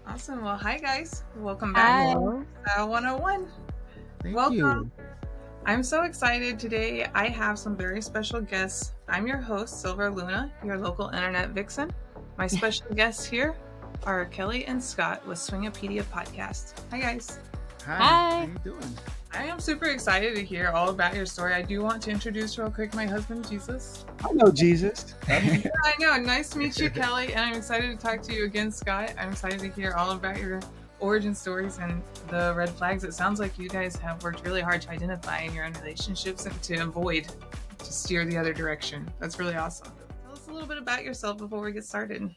Awesome. Well, hi guys. Welcome back to Hi. Hello. Style 101. Thank Welcome. you. I'm so excited today. I have some very special guests. I'm your host, Silver Luna, your local internet vixen. My special guests here are Kelly and Scott with Swingapedia podcast. Hi guys. Hi. How Hi. you doing? I am super excited to hear all about your story. I do want to introduce real quick my husband, Jesus. I know Jesus. Yeah, I know. Nice to meet you, Kelly. And I'm excited to talk to you again, Scott. I'm excited to hear all about your origin stories and the red flags. It sounds like you guys have worked really hard to identify in your own relationships and to avoid, to steer the other direction. That's really awesome. Tell us a little bit about yourself before we get started.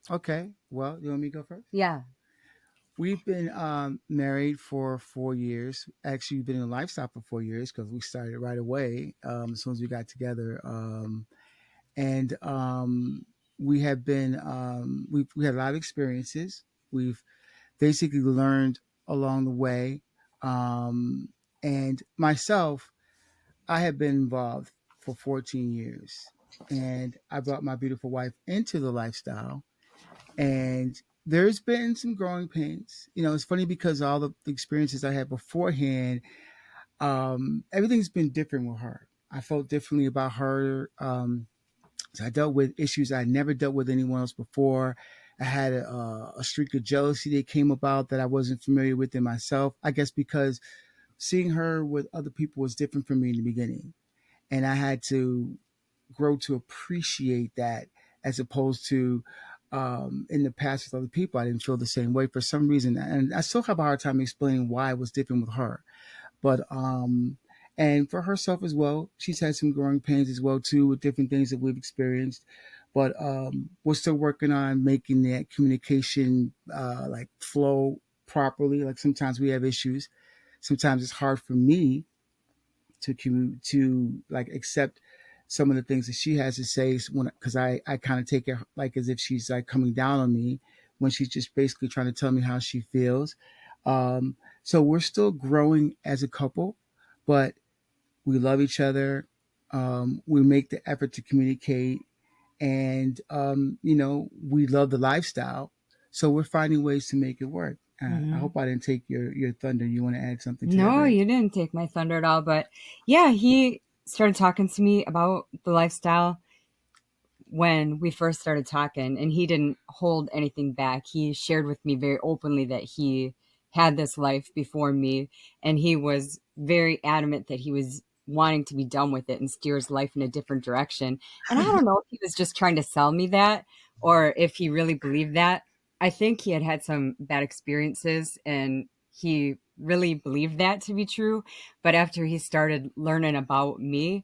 Okay. Well, you want me to go first? Yeah. We've been married for 4 years. Actually, we've been in a lifestyle for 4 years because we started right away as soon as we got together. And we have been we had a lot of experiences. We've basically learned along the way. Um, and myself, I have been involved for 14 years, and I brought my beautiful wife into the lifestyle. And there's been some growing pains. It's funny because all the experiences I had beforehand, everything's been different with her. I felt differently about her. So I dealt with issues I never dealt with anyone else before. I had a streak of jealousy that came about that I wasn't familiar with in myself. I guess because seeing her with other people was different for me in the beginning, and I had to grow to appreciate that as opposed to in the past with other people. I didn't feel the same way for some reason, and I still have a hard time explaining why it was different with her. But and for herself as well, she's had some growing pains as well too with different things that we've experienced. But we're still working on making that communication like flow properly. Like sometimes we have issues. Sometimes it's hard for me to like accept some of the things that she has to say when because I kind of take it like as if she's like coming down on me when she's just basically trying to tell me how she feels. So we're still growing as a couple, but we love each other. We make the effort to communicate, and we love the lifestyle. So we're finding ways to make it work. I hmm hope I didn't take your thunder. You want to add something to that, No, right? you didn't take my thunder at all. But yeah, he started talking to me about the lifestyle when we first started talking, and he didn't hold anything back. He shared with me very openly that he had this life before me, and he was very adamant that he was wanting to be done with it and steer his life in a different direction. And I don't know if he was just trying to sell me that or if he really believed that. I think he had had some bad experiences and he really believed that to be true. But after he started learning about me,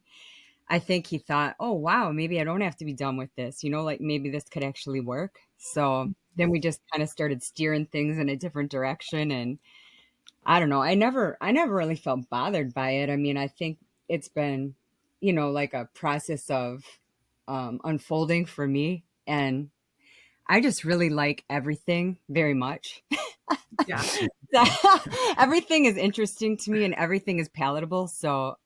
I think he thought, "Oh, wow, maybe I don't have to be done with this, like maybe this could actually work." So then we just kind of started steering things in a different direction. And I don't know, I never really felt bothered by it. I mean, I think it's been, like a process of unfolding for me. And I just really like everything very much. Yeah. Everything is interesting to me and everything is palatable. So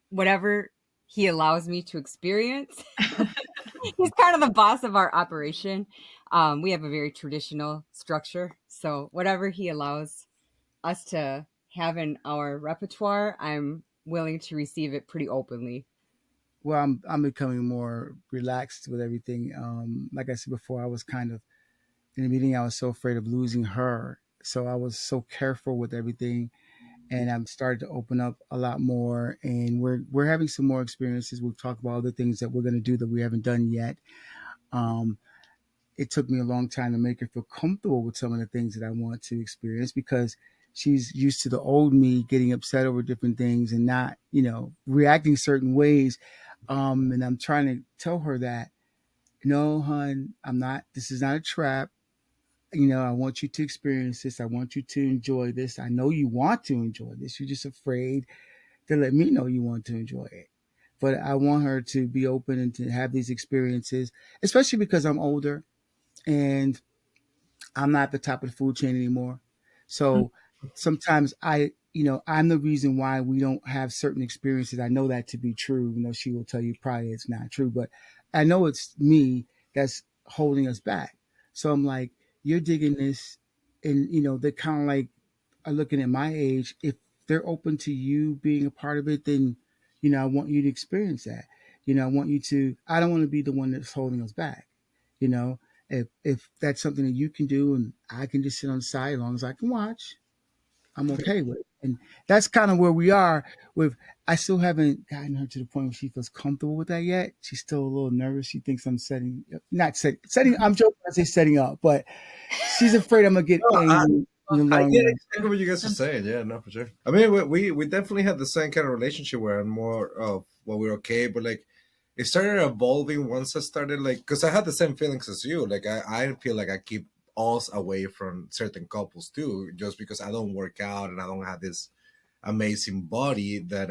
whatever he allows me to experience, he's kind of the boss of our operation. We have a very traditional structure. So whatever he allows us to have in our repertoire, I'm willing to receive it pretty openly. Well, I'm becoming more relaxed with everything. Like I said before, I was kind of in the beginning. I was so afraid of losing her, so I was so careful with everything. And I'm starting to open up a lot more. And we're having some more experiences. We've talked about other things that we're going to do that we haven't done yet. Um, it took me a long time to make her feel comfortable with some of the things that I want to experience because she's used to the old me getting upset over different things and not, reacting certain ways. And I'm trying to tell her that, no, hun, I'm not, this is not a trap. I want you to experience this. I want you to enjoy this. I know you want to enjoy this. You're just afraid to let me know you want to enjoy it. But I want her to be open and to have these experiences, especially because I'm older and I'm not at the top of the food chain anymore. So sometimes I'm the reason why we don't have certain experiences. I know that to be true. She will tell you probably it's not true, but I know it's me that's holding us back. So I'm like, you're digging this. and they're kind of like are looking at my age. If they're open to you being a part of it, then I want you to experience that. I want you to. I don't want to be the one that's holding us back. You know, if that's something that you can do and I can just sit on the side as long as I can watch, I'm okay with it. And that's kind of where we are with. I still haven't gotten her to the point where she feels comfortable with that yet. She's still a little nervous. She thinks I'm not setting. I'm joking. I say setting up, but she's afraid I'm gonna get No, angry in the I long get run. exactly what you guys are saying. Yeah, no, for sure. I mean, we definitely had the same kind of relationship where I'm more of well, we're okay, but like it started evolving once I started like because I had the same feelings as you. Like I feel like I keep us away from certain couples too, just because I don't work out and I don't have this amazing body that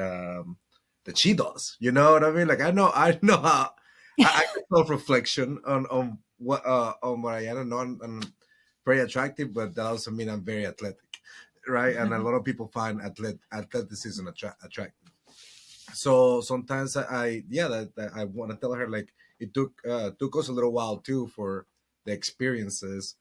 she does. You know what I mean? Like I know how I can self reflection on what I am and I'm very attractive, but that also means I'm very athletic, right? And a lot of people find athleticism attractive. So sometimes yeah, that I want to tell her like it took us a little while too for the experiences,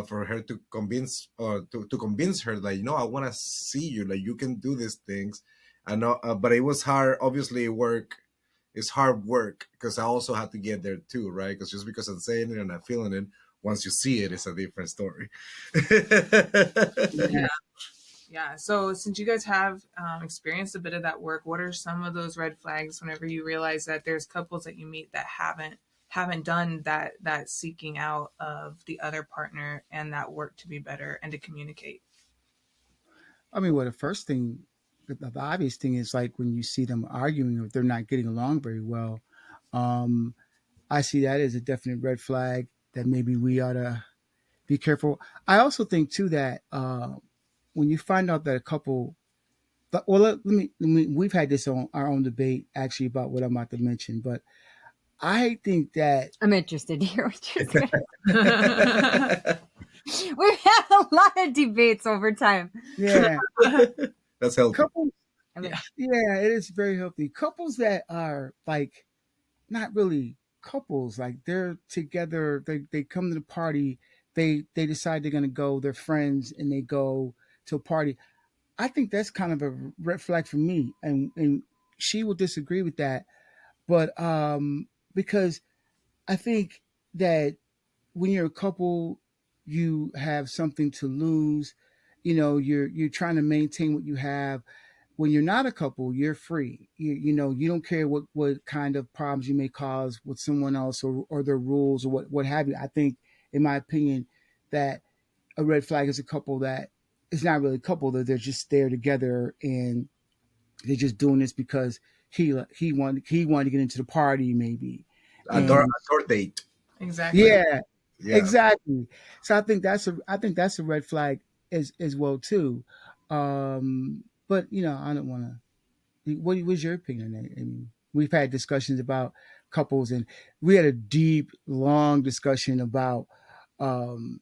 for her to convince or to convince her like I want to see you, like you can do these things. I know, but it was hard. Obviously, work it's hard work because I also had to get there too, right? Because just because I'm saying it and I'm feeling it, once you see it, it's a different story. Yeah. Yeah. So since you guys have experienced a bit of that work, what are some of those red flags whenever you realize that there's couples that you meet that haven't done that seeking out of the other partner and that work to be better and to communicate? I mean, well, the first thing, the obvious thing is like when you see them arguing or they're not getting along very well. Um, I see that as a definite red flag that maybe we ought to be careful. I also think too that when you find out that a couple, well, we've had this on our own debate actually about what I'm about to mention, but I think that I'm interested to hear what you're saying. We've had a lot of debates over time. yeah, That's healthy. couples, I mean, yeah, it is very healthy. Couples that are like not really couples, like they're together, they come to the party, they decide they're gonna go, they're friends and they go to a party. I think that's kind of a red flag for me, and she will disagree with that, but because I think that when you're a couple, you have something to lose. You're trying to maintain what you have. When you're not a couple, you're free. You don't care what kind of problems you may cause with someone else or their rules or what have you. I think, in my opinion, that a red flag is a couple that it's not really a couple, that they're just there together and they're just doing this because he wanted to get into the party maybe. And A door date. Exactly. yeah, Yeah. exactly. So I think that's a red flag as well too. But I don't want to. What was your opinion on that? I mean, we've had discussions about couples, and we had a deep, long discussion about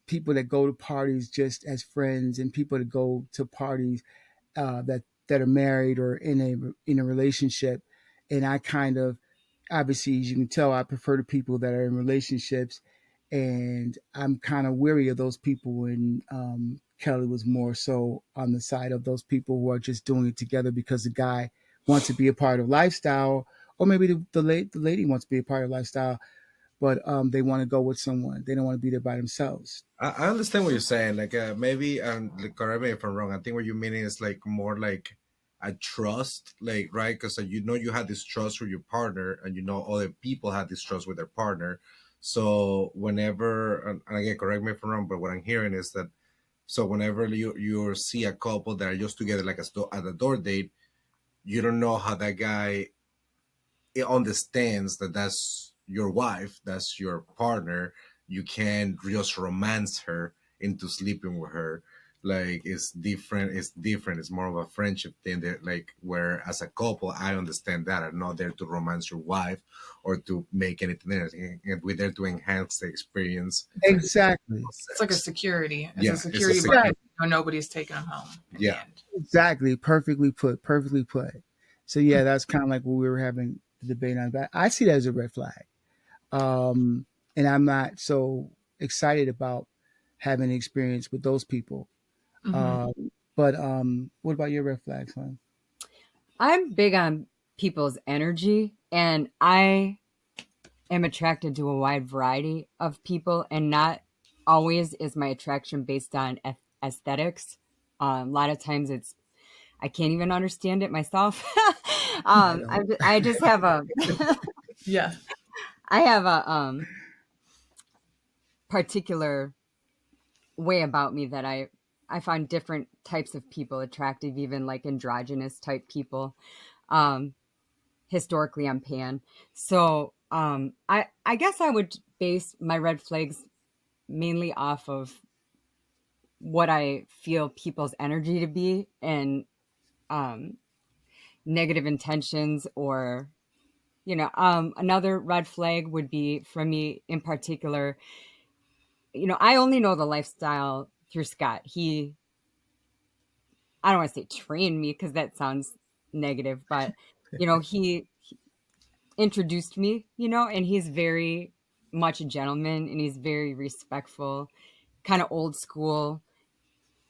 people that go to parties just as friends, and people that go to parties that are married or in a relationship. And I kind of, obviously, as you can tell, I prefer the people that are in relationships, and I'm kind of weary of those people. And Kelly was more so on the side of those people who are just doing it together because the guy wants to be a part of lifestyle, or maybe the lady wants to be a part of lifestyle, but they want to go with someone. They don't want to be there by themselves. I understand what you're saying. Like maybe like, correct me if I'm wrong. I think what you're meaning is like more like a trust, like right? Because you had this trust with your partner, and other people had this trust with their partner. So whenever, and again, correct me if I'm wrong, but what I'm hearing is that so whenever you see a couple that are just together like at a door date, you don't know how that guy it understands that that's your wife, that's your partner. You can't just romance her into sleeping with her. Like it's different. It's different. It's more of a friendship thing. That like where as a couple, I understand that I'm not there to romance your wife or to make anything else. And we're there to enhance the experience Exactly. of It's like a sex. security. It's a Yeah, it's a security blanket. security. Exactly. Nobody's taking them home in the Yeah, end. Exactly. Perfectly put. Perfectly put. So yeah, that's kind of like what we were having the debate on. But I see that as a red flag. And I'm not so excited about having experience with those people. Mm-hmm. But what about your red flags, hon? I'm big on people's energy, and I am attracted to a wide variety of people, and not always is my attraction based on aesthetics. A lot of times I can't even understand it myself. I don't. I just have a Yeah. I have a particular way about me that I find different types of people attractive, even like androgynous type people. Um, Historically, I'm pan, so I guess I would base my red flags mainly off of what I feel people's energy to be, and um, negative intentions, or another red flag would be, for me in particular, I only know the lifestyle through Scott. I don't want to say trained me because that sounds negative, but he introduced me, and he's very much a gentleman, and he's very respectful, kind of old school.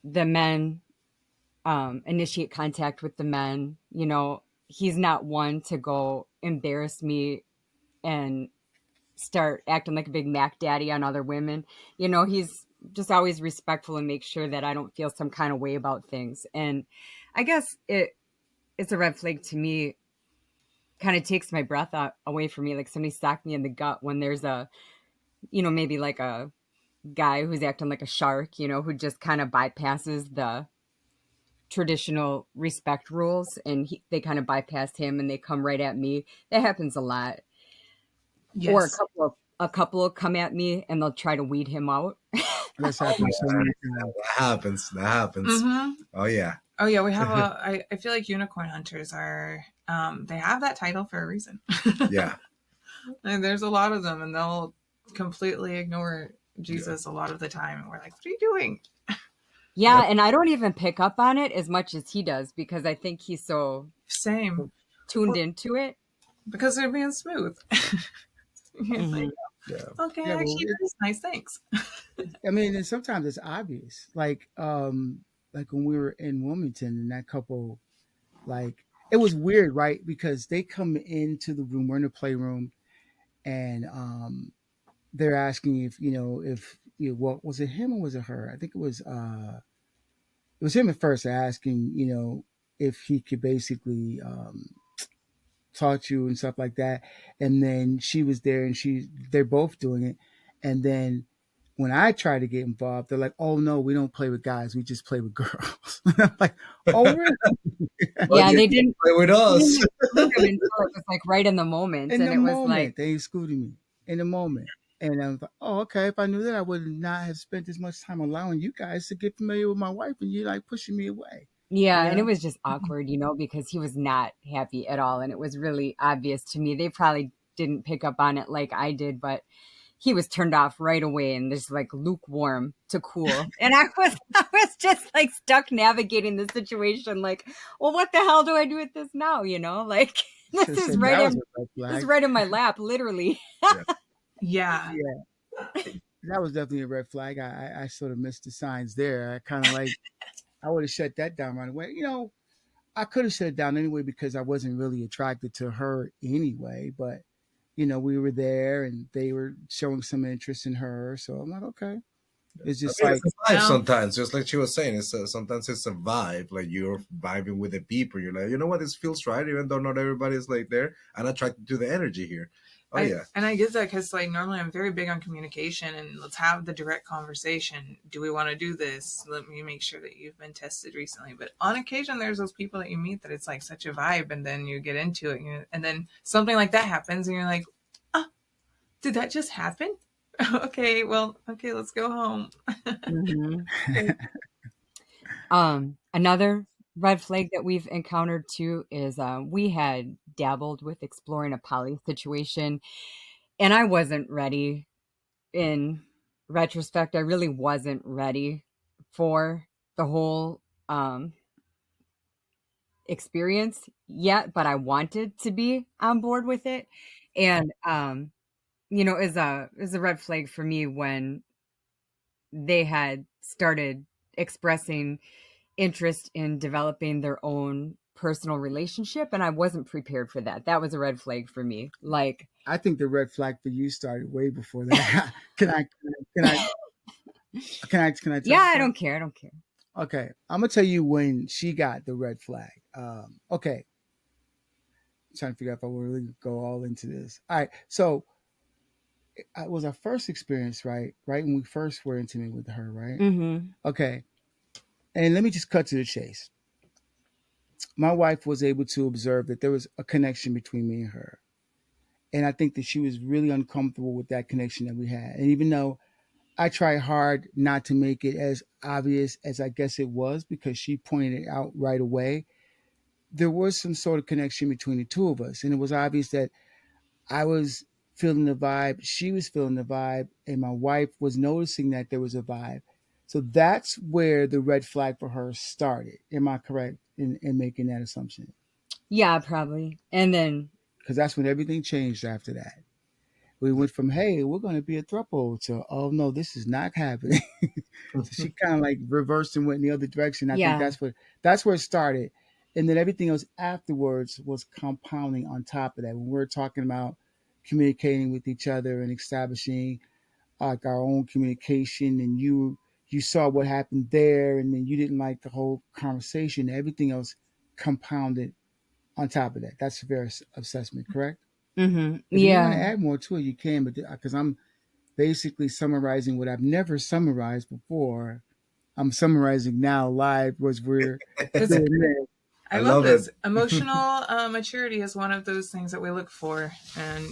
The men initiate contact with the men. He's not one to go embarrass me and start acting like a big Mac daddy on other women. He's just always respectful and makes sure that I don't feel some kind of way about things. And I guess it's a red flag to me. Kind of takes my breath away from me, like somebody socked me in the gut when there's maybe like a guy who's acting like a shark, who just kind of bypasses the traditional respect rules, and they kind of bypass him and they come right at me. That happens a lot. Or Yes. a couple will come at me and they'll try to weed him out. That's Oh my happened so many times. That happens. That happens. Mm-hmm. Oh yeah. Oh yeah, we have I feel like unicorn hunters are they have that title for a reason. Yeah. And there's a lot of them, and they'll completely ignore Jesus a lot of the time, and we're like, what are you doing? Yeah, Yep. and I don't even pick up on it as much as he does, because I think he's so Same. tuned into it. Because they're being smooth. You're like, Mhm. Yeah. okay, Yeah, well, actually that is nice, thanks. I mean, and sometimes it's obvious. Like when we were in Wilmington, and that couple, like, it was weird, right? Because they come into the room, we're in the playroom, and they're asking if if what was it, him or was it her? I think it was him at first, asking if he could basically talk to you and stuff like that. And then she was there, and they're both doing it. And then when I try to get involved, they're like, "Oh no, we don't play with guys. We just play with girls." And I'm like, "Oh really?" Oh, Yeah, you they can didn't play with they us. didn't exclude him until it was like right in the moment, In and the it was like, moment, they excluded me in the moment. And I was like, "Oh, okay. If I knew that, I would not have spent as much time allowing you guys to get familiar with my wife, and you like pushing me away." yeah, You and it know? was just awkward, because he was not happy at all, and it was really obvious to me. They probably didn't pick up on it like I did, but he was turned off right away, and just like lukewarm to cool. And I was just like stuck navigating the situation, like, well, what the hell do I do with this now? Like this Should have is said right that was in a red this is flag. right in my lap, literally. Yeah. Yeah. Yeah, that was definitely a red flag. I sort of missed the signs there. I kind of like, I would have shut that down right away. I could have shut it down anyway because I wasn't really attracted to her anyway. But we were there and they were showing some interest in her, so I'm like, okay. It's I just mean, it's like, a vibe Well, sometimes, just like she was saying. Sometimes it's a vibe, like you're vibing with the people. You're like, you know what, this feels right, even though not everybody's like there. I'm attracted to the energy here. Oh yeah, I get that because like normally I'm very big on communication and let's have the direct conversation. Do we want to do this? Let me make sure that you've been tested recently. But on occasion, there's those people that you meet that it's like such a vibe, and then you get into it, and then something like that happens, and you're like, oh, did that just happen? Okay, well, okay, let's go home. Mhm. Another red flag that we've encountered too is we had dabbled with exploring a poly situation, and I wasn't ready. In retrospect, I really wasn't ready for the whole experience yet, but I wanted to be on board with it. And is a red flag for me when they had started expressing interest in developing their own personal relationship, and I wasn't prepared for that. That was a red flag for me. Like, I think the red flag for you started way before that. Can I tell yeah, you I something? don't care. I don't care. Okay, I'm gonna tell you when she got the red flag. Okay, I'm trying to figure out if I will really go all into this. All right, so it was our first experience, right? Right when we first were intimate with her, right? Mm-hmm. Okay, and let me just cut to the chase. My wife was able to observe that there was a connection between me and her, and I think that she was really uncomfortable with that connection that we had. And even though I tried hard not to make it as obvious as I guess it was, because she pointed it out right away, there was some sort of connection between the two of us. And it was obvious that I was feeling the vibe, she was feeling the vibe, and my wife was noticing that there was a vibe. So that's where the red flag for her started. Am I correct in making that assumption? Yeah, probably. And then, Because that's when everything changed after that. We went from, hey, we're going to be a throuple to, oh, no, this is not happening. So she kind of like reversed and went in the other direction. I think yeah. that's where it started. And then everything else afterwards was compounding on top of that. When we're talking about communicating with each other and establishing like our own communication, and you saw what happened there, and then you didn't like the whole conversation. Everything else compounded on top of that. That's a fair assessment, correct? Mm-hmm. If you want to Yeah. add more to it, you can, but because I'm basically summarizing what I've never summarized before, I'm summarizing now live was we're That's doing this. I I love love it. this. Emotional maturity is one of those things that we look for, and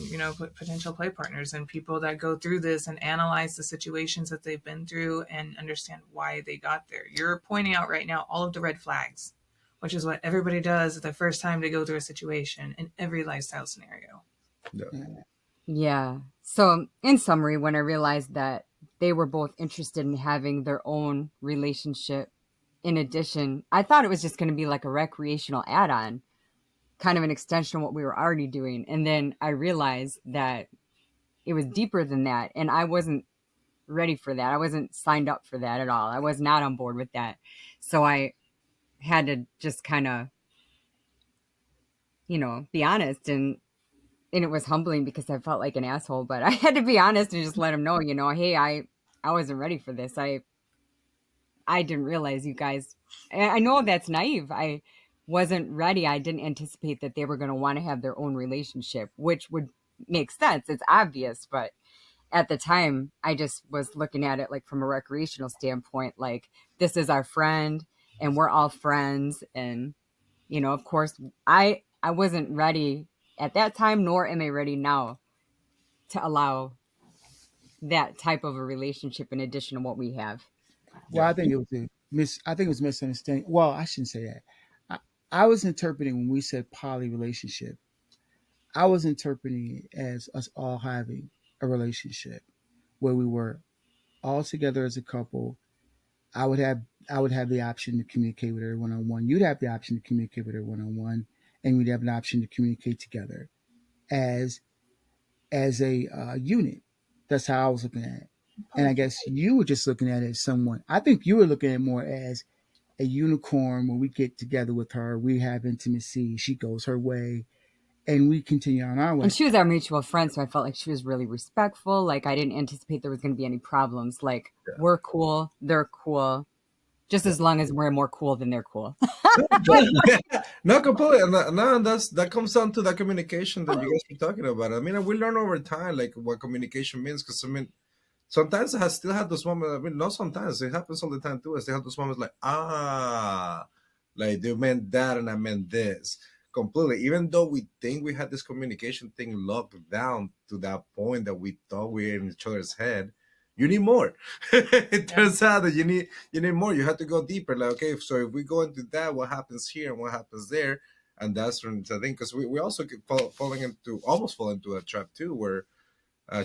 potential play partners and people that go through this and analyze the situations that they've been through and understand why they got there. You're pointing out right now all of the red flags, which is what everybody does the first time they go through a situation in every lifestyle scenario. Yeah. Yeah. So, in summary, when I realized that they were both interested in having their own relationship in addition, I thought it was just going to be like a recreational add on, kind of an extension of what we were already doing. And then I realized that it was deeper than that. And I wasn't ready for that. I wasn't signed up for that at all. I was not on board with that. So I had to just kind of, be honest. And it was humbling because I felt like an asshole, but I had to be honest and just let him know, hey, I wasn't ready for this. I didn't realize you guys. I know that's naive. I wasn't ready. I didn't anticipate that they were going to want to have their own relationship, which would make sense. It's obvious, but at the time, I just was looking at it like from a recreational standpoint, like this is our friend and we're all friends. And, of course, I wasn't ready at that time, nor am I ready now to allow that type of a relationship in addition to what we have. Well, Yeah. I think it was I think it was misunderstanding. Well, I shouldn't say that. I was interpreting when we said poly relationship. I was interpreting it as us all having a relationship where we were all together as a couple. I would have I would have the option to communicate with her one on one. You'd have the option to communicate with her one on one, and we'd have an option to communicate together as a unit. That's how I was looking at it. And I guess you were just looking at it as someone. I think you were looking at it more as a unicorn. When we get together with her, we have intimacy. She goes her way, and we continue on our And way. she was our mutual friend, so I felt like she was really respectful. Like I didn't anticipate there was going to be any problems. Like we're cool, they're cool, just Yeah. as long as we're more cool than they're cool. No, completely. No, that comes down to that communication that you guys were talking about. I mean, we learn over time, like what communication means. Because I mean, sometimes I have still had those moments. I mean, not sometimes it happens all the time too. I still have those moments like, like they meant that and I meant this completely. Even though we think we had this communication thing locked down to that point that we thought we were in each other's head, you need more. It turns out that you need more. You have to go deeper. Like, okay, so if we go into that, what happens here and what happens there, and that's when I think because we also keep falling into almost fall into a trap too, where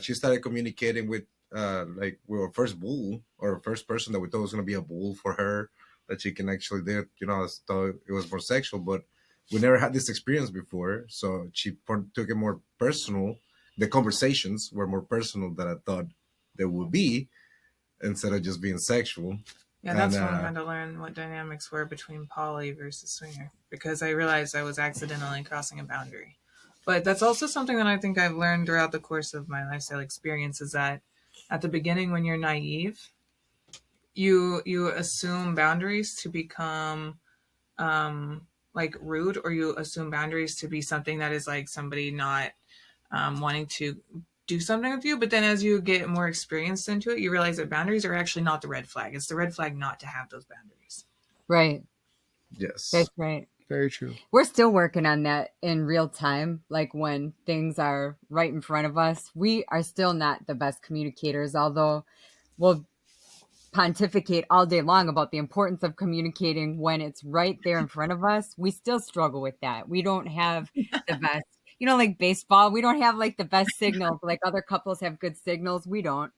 she started communicating with like we were first bull or first person that we thought was going to be a bull for her that she can actually do. I thought it was more sexual, but we never had this experience before, so she took it more personal. The conversations were more personal than I thought they would be, instead of just being sexual. Yeah, that's when I had to learn what dynamics were between poly versus swinger, because I realized I was accidentally crossing a boundary. But that's also something that I think I've learned throughout the course of my lifestyle experience, is that at the beginning, when you're naive, you assume boundaries to become like rude, or you assume boundaries to be something that is like somebody not wanting to do something with you. But then as you get more experienced into it, you realize that boundaries are actually not the red flag. It's the red flag not to have those boundaries. Right. Yes. That's right. Very true. We're still working on that in real time. Like when things are right in front of us, we are still not the best communicators, although we'll pontificate all day long about the importance of communicating when it's right there in front of us. We still struggle with that. We don't have the best, like baseball, we don't have like the best signals. Like other couples have good signals. We don't.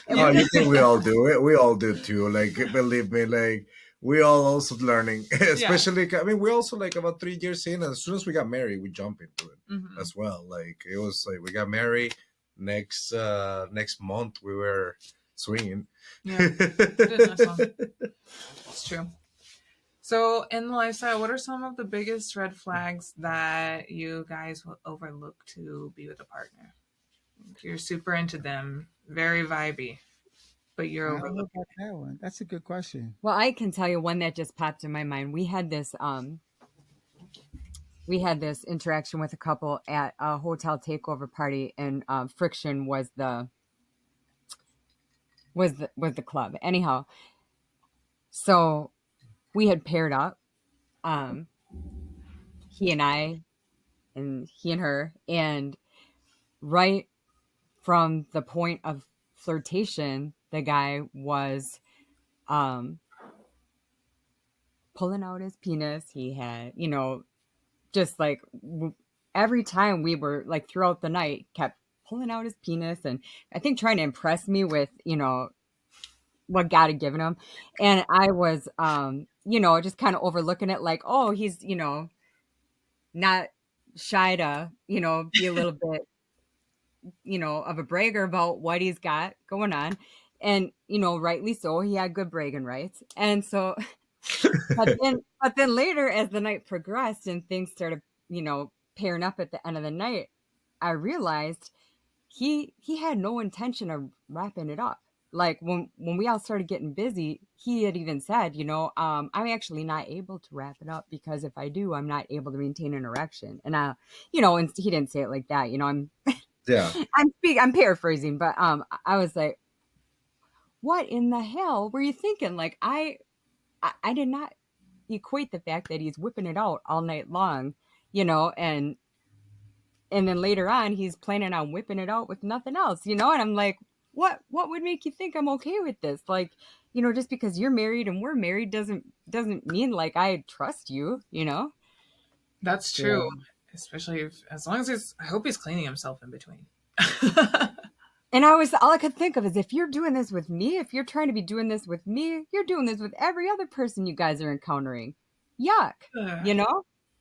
And Oh, we you just, think we all do it? We all do too. Like, believe me, like we all also learning. Especially, I mean, we also like about 3 years in. And as soon as we got married, we jump into it as well. Like it was like we got married next month. We were swinging. Yeah, it's true. So in the lifestyle, what are some of the biggest red flags that you guys will overlook to be with a partner? You're super into them, very vibey, but you're I don't know overlooking. about that one. That's a good question. well, I can tell you one that just popped in my mind. We had this interaction with a couple at a hotel takeover party, and Friction was the club. Anyhow, so we had paired up, he and I, and he and her, and right from the point of flirtation, the guy was pulling out his penis. He had, just like every time we were like throughout the night, kept pulling out his penis, and I think trying to impress me with, what God had given him. And I was, just kind of overlooking it like, oh, he's, not shy to, be a little bit, of a bragger about what he's got going on. And, rightly so, he had good bragging rights. And so, but then later, as the night progressed and things started, pairing up at the end of the night, I realized he had no intention of wrapping it up. Like when we all started getting busy, he had even said, I'm actually not able to wrap it up, because if I do, I'm not able to maintain an erection. And and he didn't say it like that. Yeah. I'm paraphrasing, but I was like, what in the hell were you thinking? Like I did not equate the fact that he's whipping it out all night long, and then later on he's planning on whipping it out with nothing else, and I'm like, what would make you think I'm okay with this? Like, just because you're married and we're married doesn't mean like I trust you. That's true, especially as long as I hope he's cleaning himself in between. And all I could think of is, if you're doing this with me, if you're trying to be doing this with me, you're doing this with every other person you guys are encountering. Yuck.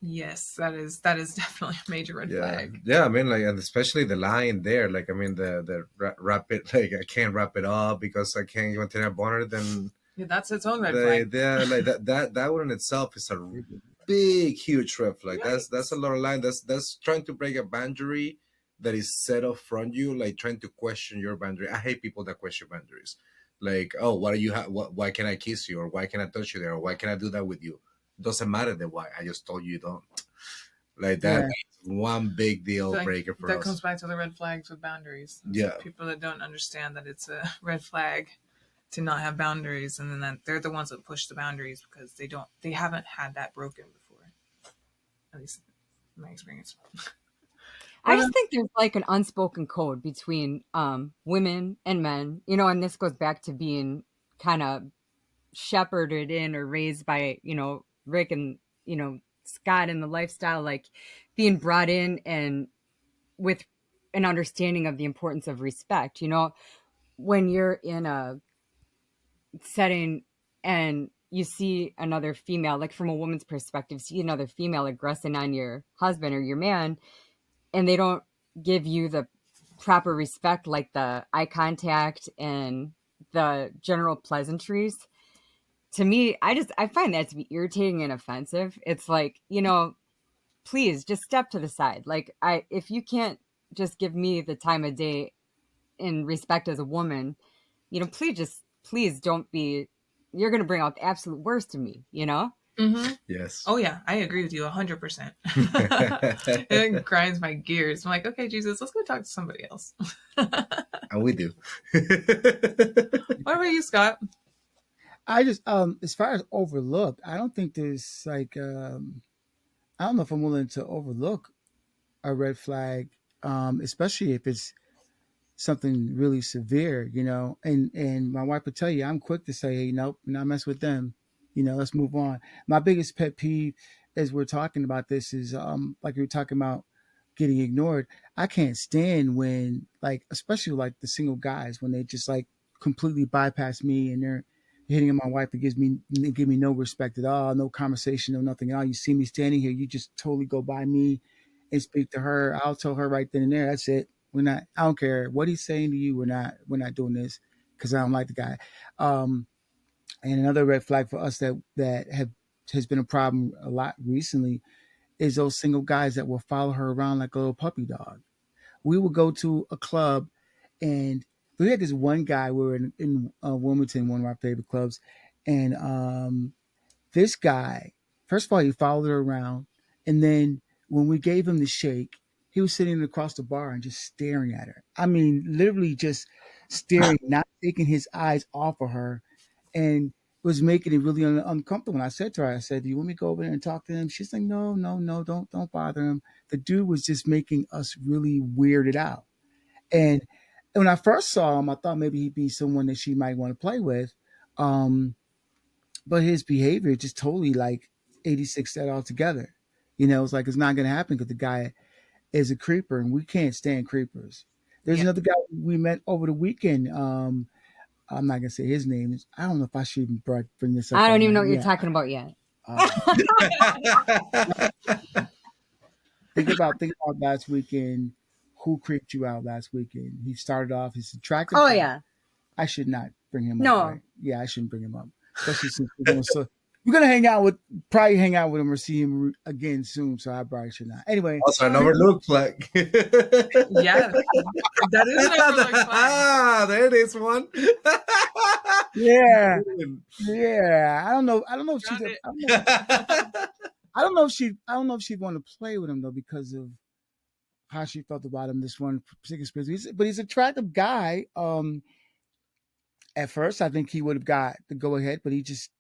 Yes, that is definitely a major red flag. Yeah, I mean, like, and especially the line there, like, I mean, the wrap it, like, I can't wrap it up because I can't even take a boner. Then that's its own red flag. Yeah, like that one in itself is a big, huge red flag. Right. That's a lot of line. That's trying to break a boundary that is set up front you, like trying to question your boundary. I hate people that question boundaries. Like, oh, why do you have? Why can I kiss you, or why can I touch you there, or why can I do that with you? Doesn't matter the why. I just told you don't. Like that, one big deal breaker for us. That comes back to the red flags with boundaries. It's people that don't understand that it's a red flag to not have boundaries, and then that they're the ones that push the boundaries because they haven't had that broken before. At least in my experience. I just think there's like an unspoken code between women and men, and this goes back to being kind of shepherded in or raised by, Rick and, Scott in the lifestyle, like being brought in and with an understanding of the importance of respect. When you're in a setting and you see another female, like from a woman's perspective, see another female aggressing on your husband or your man, and they don't give you the proper respect, like the eye contact and the general pleasantries, to me, I find that to be irritating and offensive. It's like, please just step to the side. Like, if you can't just give me the time of day in respect as a woman, please don't be, you're going to bring out the absolute worst in me, Mm-hmm. Yes. Oh yeah, I agree with you 100%. It grinds my gears. I'm like, okay, Jesus, let's go talk to somebody else. And we do. What about you, Scott? I just as far as overlooked, I don't think there's like I don't know if I'm willing to overlook a red flag, especially if it's something really severe, and my wife would tell you, I'm quick to say, hey, nope, not mess with them. Let's move on. My biggest pet peeve as we're talking about this is like you were talking about getting ignored. I can't stand when, like, especially like the single guys, when they just like completely bypass me and they're hitting on my wife. They give me no respect at all, no conversation, no nothing at all. You see me standing here, you just totally go by me and speak to her. I'll tell her right then and there, that's it. We're not. I don't care what he's saying to you. We're not doing this because I don't like the guy. And another red flag for us that has been a problem a lot recently is those single guys that will follow her around like a little puppy dog. We would go to a club, and we had this one guy. We were in Wilmington, one of our favorite clubs, and this guy, first of all, he followed her around, and then when we gave him the shake, he was sitting across the bar and just staring at her. I mean, literally just staring, not taking his eyes off of her, and was making it really uncomfortable. And I said to her, I said, "Do you want me to go over there and talk to him?" She's like, "No, no, no, don't bother him." The dude was just making us really weirded out. And when I first saw him, I thought maybe he'd be someone that she might want to play with. But his behavior just totally like 86 that altogether. It's like it's not going to happen because the guy is a creeper and we can't stand creepers. There's Yeah. another guy we met over the weekend. I'm not going to say his name. I don't know if I should even bring this up. I don't even know now. what you're talking about yet. Think about last weekend. Who creeped you out last weekend? He started off, he's attractive. Oh, yeah. I should not bring him No. up. Right? Yeah, I shouldn't bring him up. Especially since we're gonna probably hang out with him or see him again soon. So I probably should not. Anyway, Also, an overlooked flag. Yeah, that is an overlooked flag. Ah, there it is one. yeah. I don't know. I don't know if she's. Got it. I don't know if she'd want to play with him though because of how she felt about him this one particular experience. But he's an attractive guy. At first, I think he would have got the go ahead, but he just.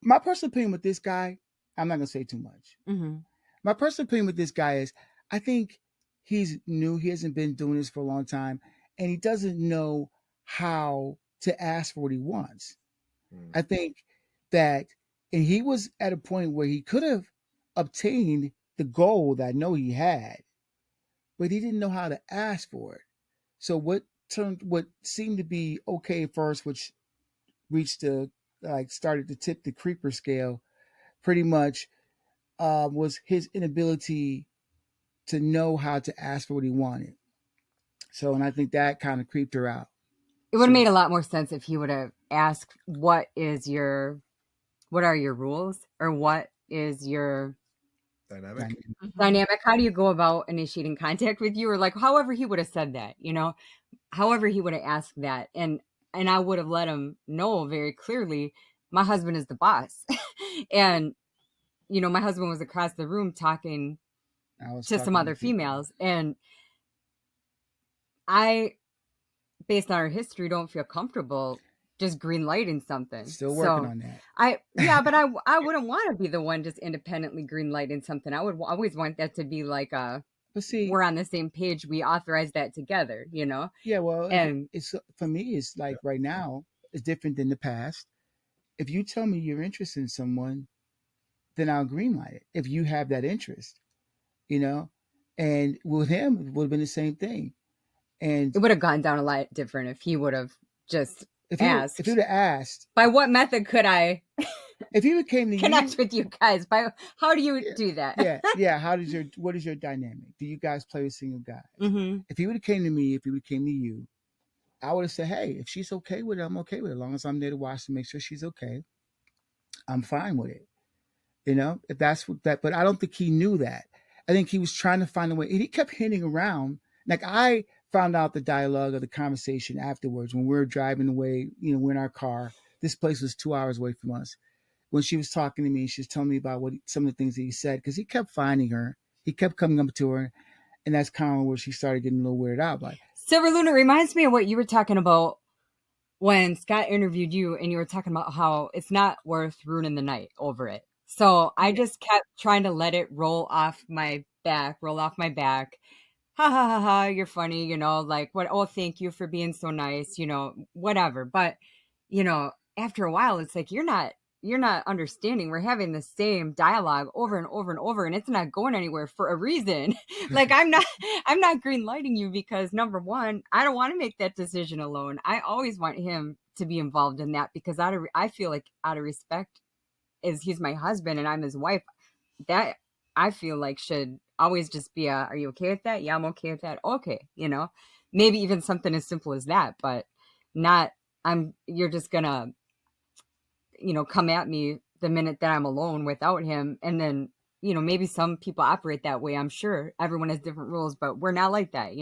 My personal opinion with this guy, I'm not gonna say too much. Mm-hmm. My personal opinion with this guy is, I think he's new. He hasn't been doing this for a long time, and he doesn't know how to ask for what he wants. I think that, and he was at a point where he could have obtained the goal that I know he had, but he didn't know how to ask for it. So what seemed to be okay at first, which reached started to tip the creeper scale, pretty much was his inability to know how to ask for what he wanted. So, and I think that kind of creeped her out. It would have made a lot more sense if he would have asked, what are your rules, or what is your dynamic? How do you go about initiating contact with you? Or like, however he would have said that, however he would have asked that. And I would have let him know very clearly, my husband is the boss. And, my husband was across the room talking to some other females. And I, based on our history, don't feel comfortable just green lighting something. Still working on that. But I wouldn't want to be the one just independently green lighting something. I would always want that to be like we're on the same page. We authorize that together, Yeah, well, and it's for me. It's like right now, it's different than the past. If you tell me you're interested in someone, then I'll green light it. If you have that interest, and with him, it would have been the same thing. And it would have gone down a lot different if he would have just asked. If he would have asked, by what method could I? If he came to connect with you guys, how do you do that? Yeah. What is your dynamic? Do you guys play with single guys? Mm-hmm. If he would have came to me, if he would have came to you, I would have said, hey, if she's okay with it, I'm okay with it. As long as I'm there to watch to make sure she's okay, I'm fine with it. If that's what that, but I don't think he knew that. I think he was trying to find a way, and he kept hinting around. Like, I found out the dialogue of the conversation afterwards when we were driving away, we're in our car. This place was 2 hours away from us. When she was talking to me, she was telling me about some of the things that he said, because he kept finding her. He kept coming up to her, and that's kind of where she started getting a little weirded out by. Silver Luna reminds me of what you were talking about when Scott interviewed you, and you were talking about how it's not worth ruining the night over it. So I just kept trying to let it roll off my back. Ha ha ha ha, you're funny, like, what? Oh, thank you for being so nice, whatever. But, after a while, it's like, you're not understanding. We're having the same dialogue over and over and over, and it's not going anywhere for a reason. Like, I'm not green lighting you because, number one, I don't want to make that decision alone. I always want him to be involved in that, because I feel like, out of respect, is he's my husband and I'm his wife, that I feel like should always just be are you okay with that? Yeah, I'm okay with that. Okay. Maybe even something as simple as that, but not, you're just gonna, come at me the minute that I'm alone without him. And then, maybe some people operate that way. I'm sure everyone has different rules, but we're not like that,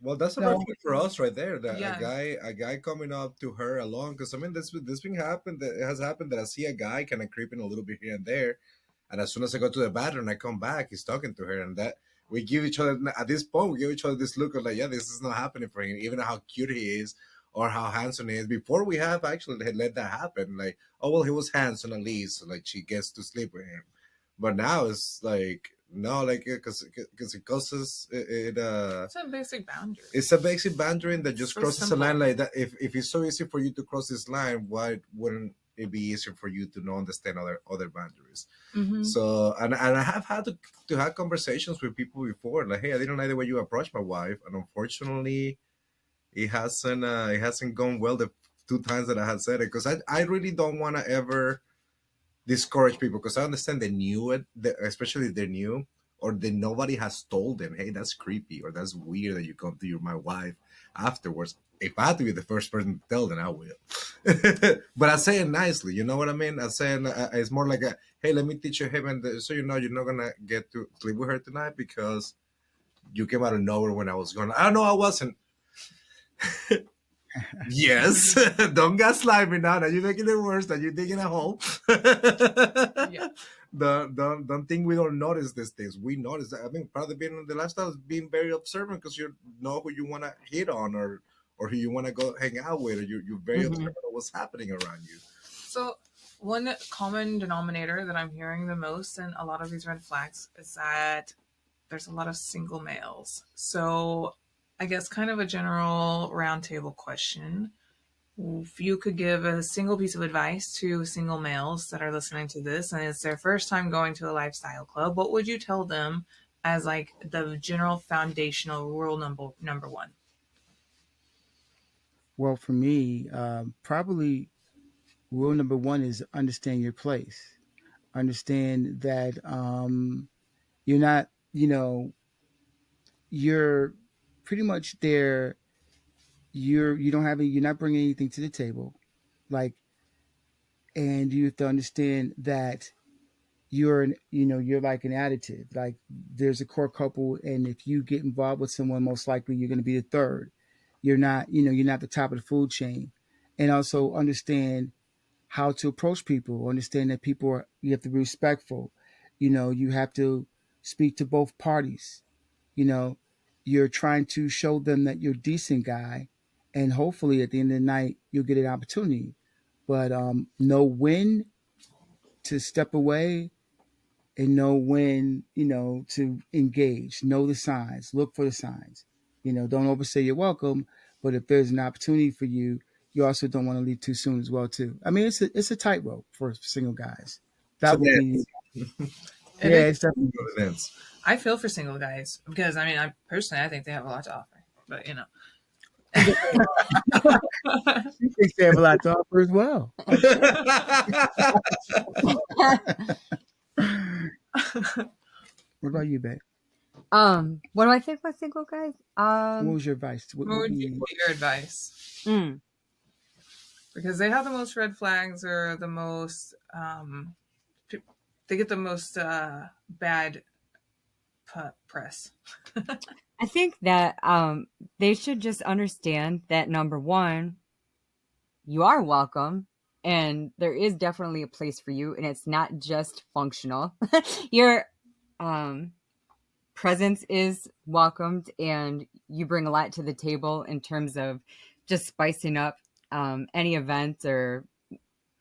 Well, that's a red flag for us right there. That Yeah. a guy coming up to her alone. Because I mean, this thing happened. That it has happened that I see a guy kind of creeping a little bit here and there, and as soon as I go to the bathroom, I come back, he's talking to her, and that we give each other at this point, we give each other this look of like, yeah, this is not happening for him, even how cute he is or how handsome he is. Before we have actually had let that happen, like, oh well, he was handsome at least, so, like, she gets to sleep with him. But now it's like, no, like, because it causes It's a basic boundary. it's a basic boundary that just So crosses simple. a line like that. If it's so easy for you to cross this line, why wouldn't it be easier for you to not understand other boundaries? Mm-hmm. So, and I have had to have conversations with people before, like, hey, I didn't like the way you approach my wife, and unfortunately, it hasn't gone well the two times that I had said it, because I really don't want to ever discourage people, because I understand they knew it, especially if they're new or that nobody has told them, hey, that's creepy or that's weird that you come to my wife afterwards. If I had to be the first person to tell them, I will. But I say it nicely, you know what I mean? I say it's more like hey, let me teach you, hey man, so you know you're not gonna get to sleep with her tonight because you came out of nowhere when I was going. I don't know, I wasn't. Yes, don't gaslight me now. That you're making it worse. That you're digging a hole. Yeah. Don't think we don't notice these things. We notice that. I mean, part of being in the lifestyle is being very observant, because you know who you want to hit on, or who you want to go hang out with, or you're very observant of what's happening around you. So, one common denominator that I'm hearing the most in a lot of these red flags is that there's a lot of single males. So, I guess kind of a general roundtable question. If you could give a single piece of advice to single males that are listening to this and it's their first time going to a lifestyle club, what would you tell them as like the general foundational rule number one? Well, for me, probably rule number one is understand your place. Understand that you're not, you're pretty much there. You don't have you're not bringing anything to the table, like, and you have to understand that you're like an additive. Like, there's a core couple, and if you get involved with someone, most likely you're going to be the third. You're not the top of the food chain. And also understand how to approach people. Understand that you have to be respectful. You have to speak to both parties. You know, you're trying to show them that you're a decent guy, and hopefully at the end of the night you'll get an opportunity. But know when to step away, and know when, to engage. Know the signs. Look for the signs. Don't overstay your welcome. But if there's an opportunity for you, you also don't want to leave too soon as well too. I mean, it's a tightrope for single guys. So That would be, It yeah, is. it's definitely. I feel for single guys because I mean, I think they have a lot to offer, but you know. She thinks they have a lot to offer as well. What about you, babe? What do I think about single guys? What was your advice? What would be your advice? Mm, Because they have the most red flags, or the most they get the most bad press. I think that they should just understand that number one, you are welcome, and there is definitely a place for you, and it's not just functional. Your presence is welcomed, and you bring a lot to the table in terms of just spicing up any event, or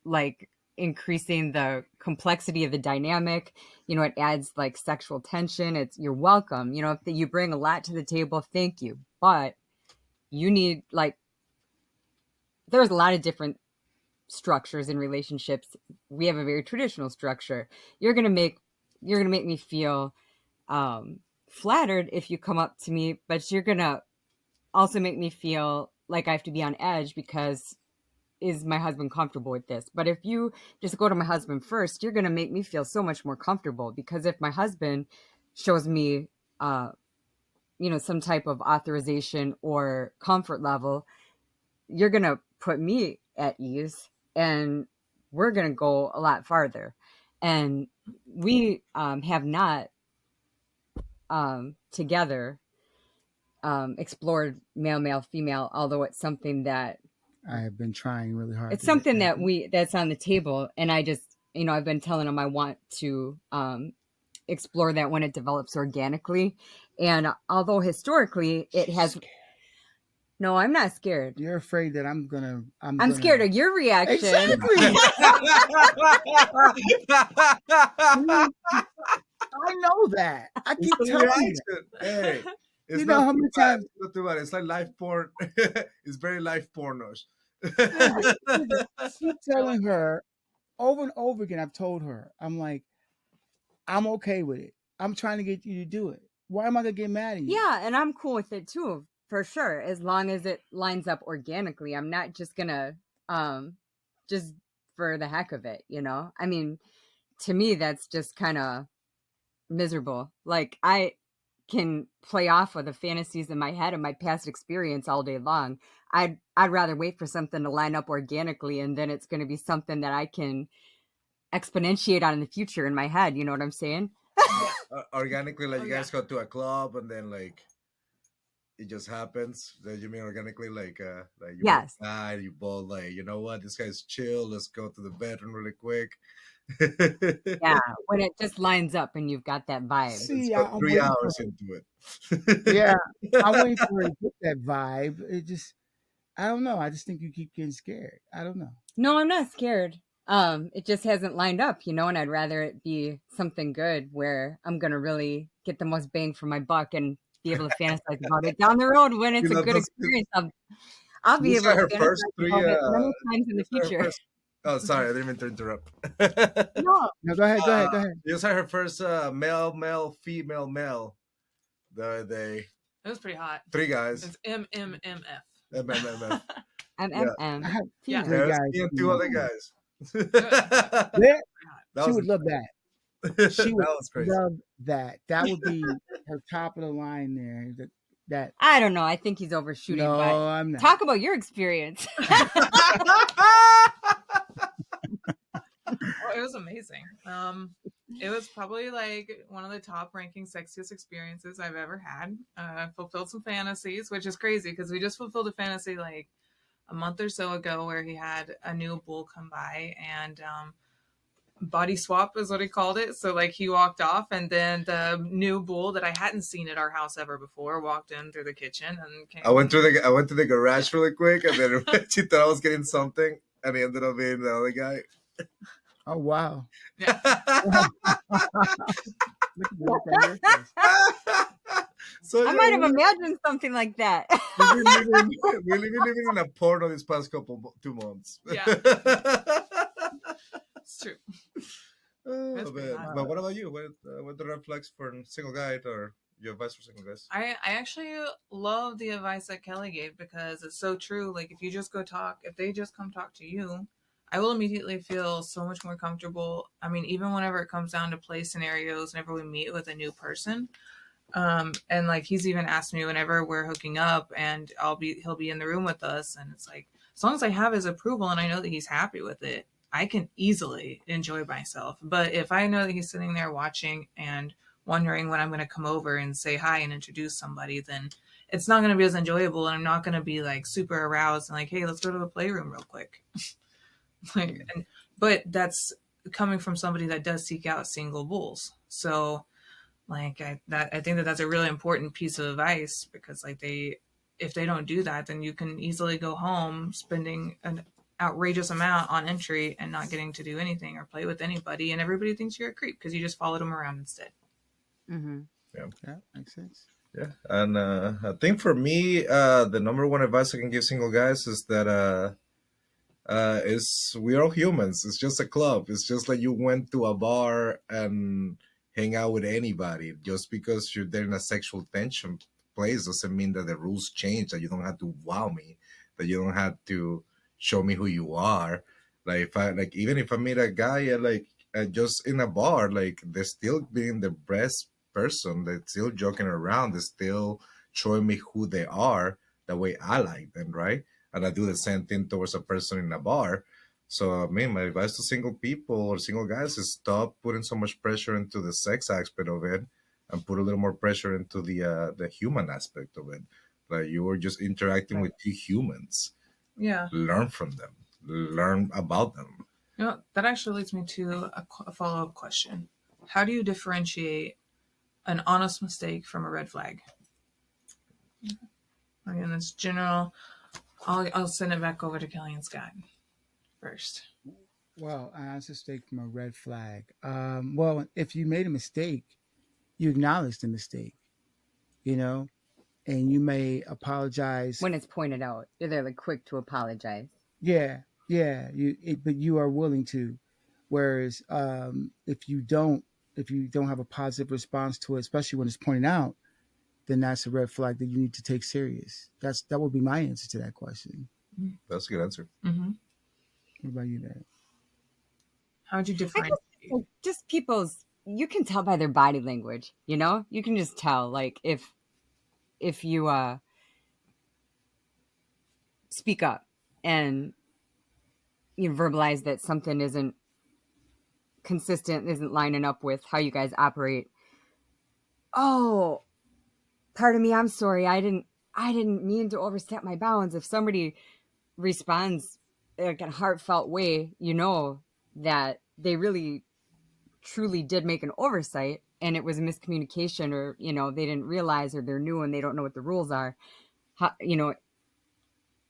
like increasing the complexity of the dynamic. It adds like sexual tension. You're welcome. If you bring a lot to the table, thank you. But you need, like, there's a lot of different structures in relationships. We have a very traditional structure. You're gonna make me feel flattered if you come up to me, but you're gonna also make me feel like I have to be on edge, because is my husband comfortable with this? But if you just go to my husband first, you're gonna make me feel so much more comfortable, because if my husband shows me some type of authorization or comfort level, you're gonna put me at ease, and we're gonna go a lot farther. And we have not together explored male, female, although it's something that I have been trying really hard. it's something that's on the table. And I just, I've been telling him I want to explore that when it develops organically. And although historically it has, no, I'm not scared. You're afraid that I'm scared of your reaction. Exactly. I know that. I keep telling you. Hey, it's You know not how too many bad. times- It's not too bad. It's like life porn. It's very life pornish. I keep telling her over and over again. I've told her, I'm like, I'm okay with it. I'm trying to get you to do it. Why am I gonna get mad at you? Yeah, and I'm cool with it too, for sure, as long as it lines up organically. I'm not just gonna just for the heck of it, I mean, to me that's just kind of miserable. Like, I can play off of the fantasies in my head and my past experience all day long. I'd rather wait for something to line up organically, and then it's going to be something that I can exponentiate on in the future in my head. You know what I'm saying? Organically, like Oh, you guys go to a club and then like it just happens. That you mean organically, like you Yes. both guy, you both like, you know what, this guy's chill. Let's go to the bedroom really quick. Yeah, when it just lines up and you've got that vibe. See, Let's go I'm 3 waiting hours for into it. Yeah, I'm waiting for her to get that vibe. It just, I don't know. I just think you keep getting scared. I don't know. No, I'm not scared. It just hasn't lined up, and I'd rather it be something good where I'm gonna really get the most bang for my buck and be able to fantasize about it down the road when it's a good experience. I'll be You able saw to her first fantasize three. about it many times in the future. Oh, sorry, I didn't mean to interrupt. No, No, go ahead. Go ahead. Go ahead. You saw her first male, female, male. They It was pretty hot. 3 guys. It's MMMF. MMMF. MMM. I have Yeah. three There's guys. me and 2 other guys. Yeah, That she was would love that. She that would was crazy. love that. That would be her top of the line there. That I don't know. I think he's overshooting. no, But I'm not. talk about your experience. Oh, it was amazing. It was probably like one of the top ranking sexiest experiences I've ever had. Fulfilled some fantasies, which is crazy because we just fulfilled a fantasy like a month or so ago where he had a new bull come by and body swap is what he called it. So like he walked off and then the new bull that I hadn't seen at our house ever before walked in through the kitchen and came. I went to the garage really quick, and then she thought I was getting something, and he ended up being the other guy. Oh wow! Yeah. Look at your face. So I might have imagined something like that. we've been living in a porno these past 2 months. Yeah. It's true. Oh, That's pretty man. hot. But what about you? What the red flags for a single guy, or your advice for single guys? I actually love the advice that Kelly gave because it's so true. Like if you just go talk, if they just come talk to you, I will immediately feel so much more comfortable. I mean, even whenever it comes down to play scenarios, whenever we meet with a new person, And like he's even asked me whenever we're hooking up and he'll be in the room with us, and it's like as long as I have his approval and I know that he's happy with it, I can easily enjoy myself. But if I know that he's sitting there watching and wondering when I'm going to come over and say hi and introduce somebody, then it's not going to be as enjoyable, and I'm not going to be like super aroused and like, hey, let's go to the playroom real quick. But that's coming from somebody that does seek out single bulls. So like I think that that's a really important piece of advice, because like if they don't do that, then you can easily go home spending an outrageous amount on entry and not getting to do anything or play with anybody, and everybody thinks you're a creep because you just followed them around instead. Mm-hmm. Yeah, makes sense. Yeah, and I think for me, the number one advice I can give single guys is that is we're all humans. It's just a club. It's just like you went to a bar and hang out with anybody. Just because you're there in a sexual tension place doesn't mean that the rules change. That you don't have to wow me. That you don't have to show me who you are. Like if I like even if I meet a guy just in a bar, like they're still being the best person. They're still joking around. They're still showing me who they are the way I like them, right? And I do the same thing towards a person in a bar. So, I mean, my advice to single people or single guys is stop putting so much pressure into the sex aspect of it, and put a little more pressure into the human aspect of it. Like you were just interacting with two humans. Yeah. Learn from them. Learn about them. You know, that actually leads me to a follow-up question. How do you differentiate an honest mistake from a red flag? Again, that's general. I'll send it back over to Kelly and Scott first. Well, I honest mistake from a red flag. Well, if you made a mistake, you acknowledge the mistake, you know, and you may apologize. When it's pointed out, they're like quick to apologize. Yeah, yeah. But you are willing to. Whereas, if you don't have a positive response to it, especially when it's pointed out, then that's a red flag that you need to take serious. That would be my answer to that question. That's a good answer. Mm-hmm. What about you, Dad? How would you I guess differentiate? like, just people's, you can tell by their body language, you know? You can just tell, like, if you speak up and you verbalize that something isn't consistent, isn't lining up with how you guys operate. Oh, pardon me, I'm sorry. I didn't mean to overstep my bounds. If somebody responds like in a heartfelt way, you know that they really truly did make an oversight and it was a miscommunication, or you know they didn't realize, or they're new and they don't know what the rules are. How, you know,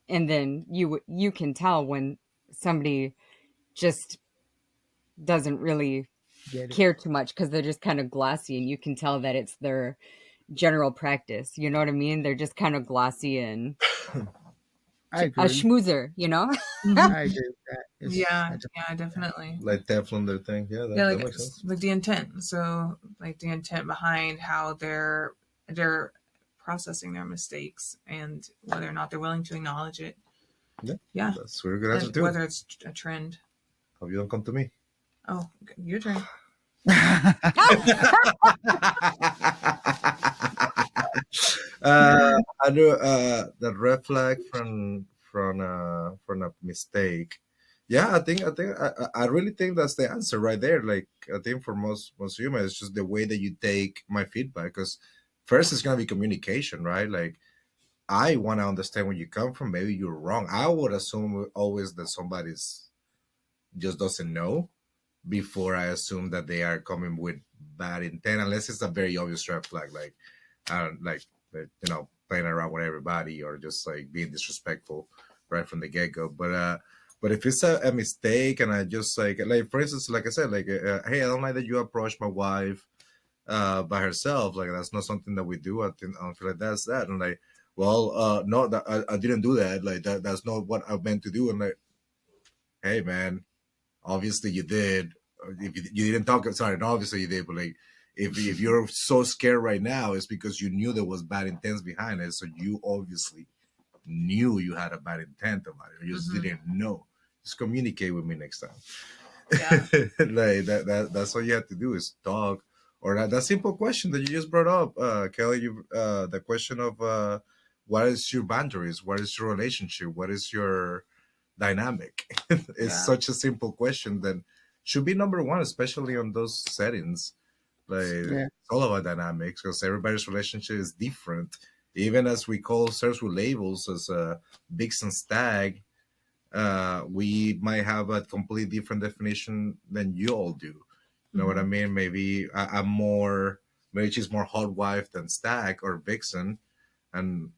and then you can tell when somebody just doesn't really care too much because they're just kind of glossy, and you can tell that it's their general practice. You know what I mean? They're just kind of glossy and I agree. a schmoozer, you know? I agree with that. Yeah, definitely. Like Teflon, their thing. Yeah, that like makes sense. like the intent. So like the intent behind how they're processing their mistakes and whether or not they're willing to acknowledge it. Yeah. That's a very good answer And too. whether it's a trend. Hope you don't come to me. Oh, your turn. I do the red flag from a mistake. Yeah, I really think that's the answer right there. Like I think for most humans, it's just the way that you take my feedback. Because first, it's gonna be communication, right? Like I want to understand where you come from. Maybe you're wrong. I would assume always that somebody's just doesn't know before I assume that they are coming with bad intent, unless it's a very obvious red flag, like I don't like playing around with everybody or just like being disrespectful right from the get go. But if it's a mistake and I just like for instance, like I said, like hey, I don't like that you approached my wife by herself. Like that's not something that we do. I feel like that's that. And like, well, no, I didn't do that. Like that's not what I meant to do. And like, hey, man, obviously you did. If you didn't talk, sorry, no, obviously you did. But like, if you're so scared right now, it's because you knew there was bad intent behind it. So you obviously knew you had a bad intent about it. You just didn't know. Just communicate with me next time. Yeah. Like that's all you have to do is talk or that simple question that you just brought up, Kelly. The question of what is your boundaries? What is your relationship? What is your dynamic? It's Yeah. such a simple question that should be number one, especially on those settings. Like Yeah. it's all about dynamics because everybody's relationship is different. Even as we call ourselves with labels as a Vixen Stag, we might have a completely different definition than you all do. You know what I mean? Maybe I'm more, maybe she's more hot wife than Stag or Vixen, and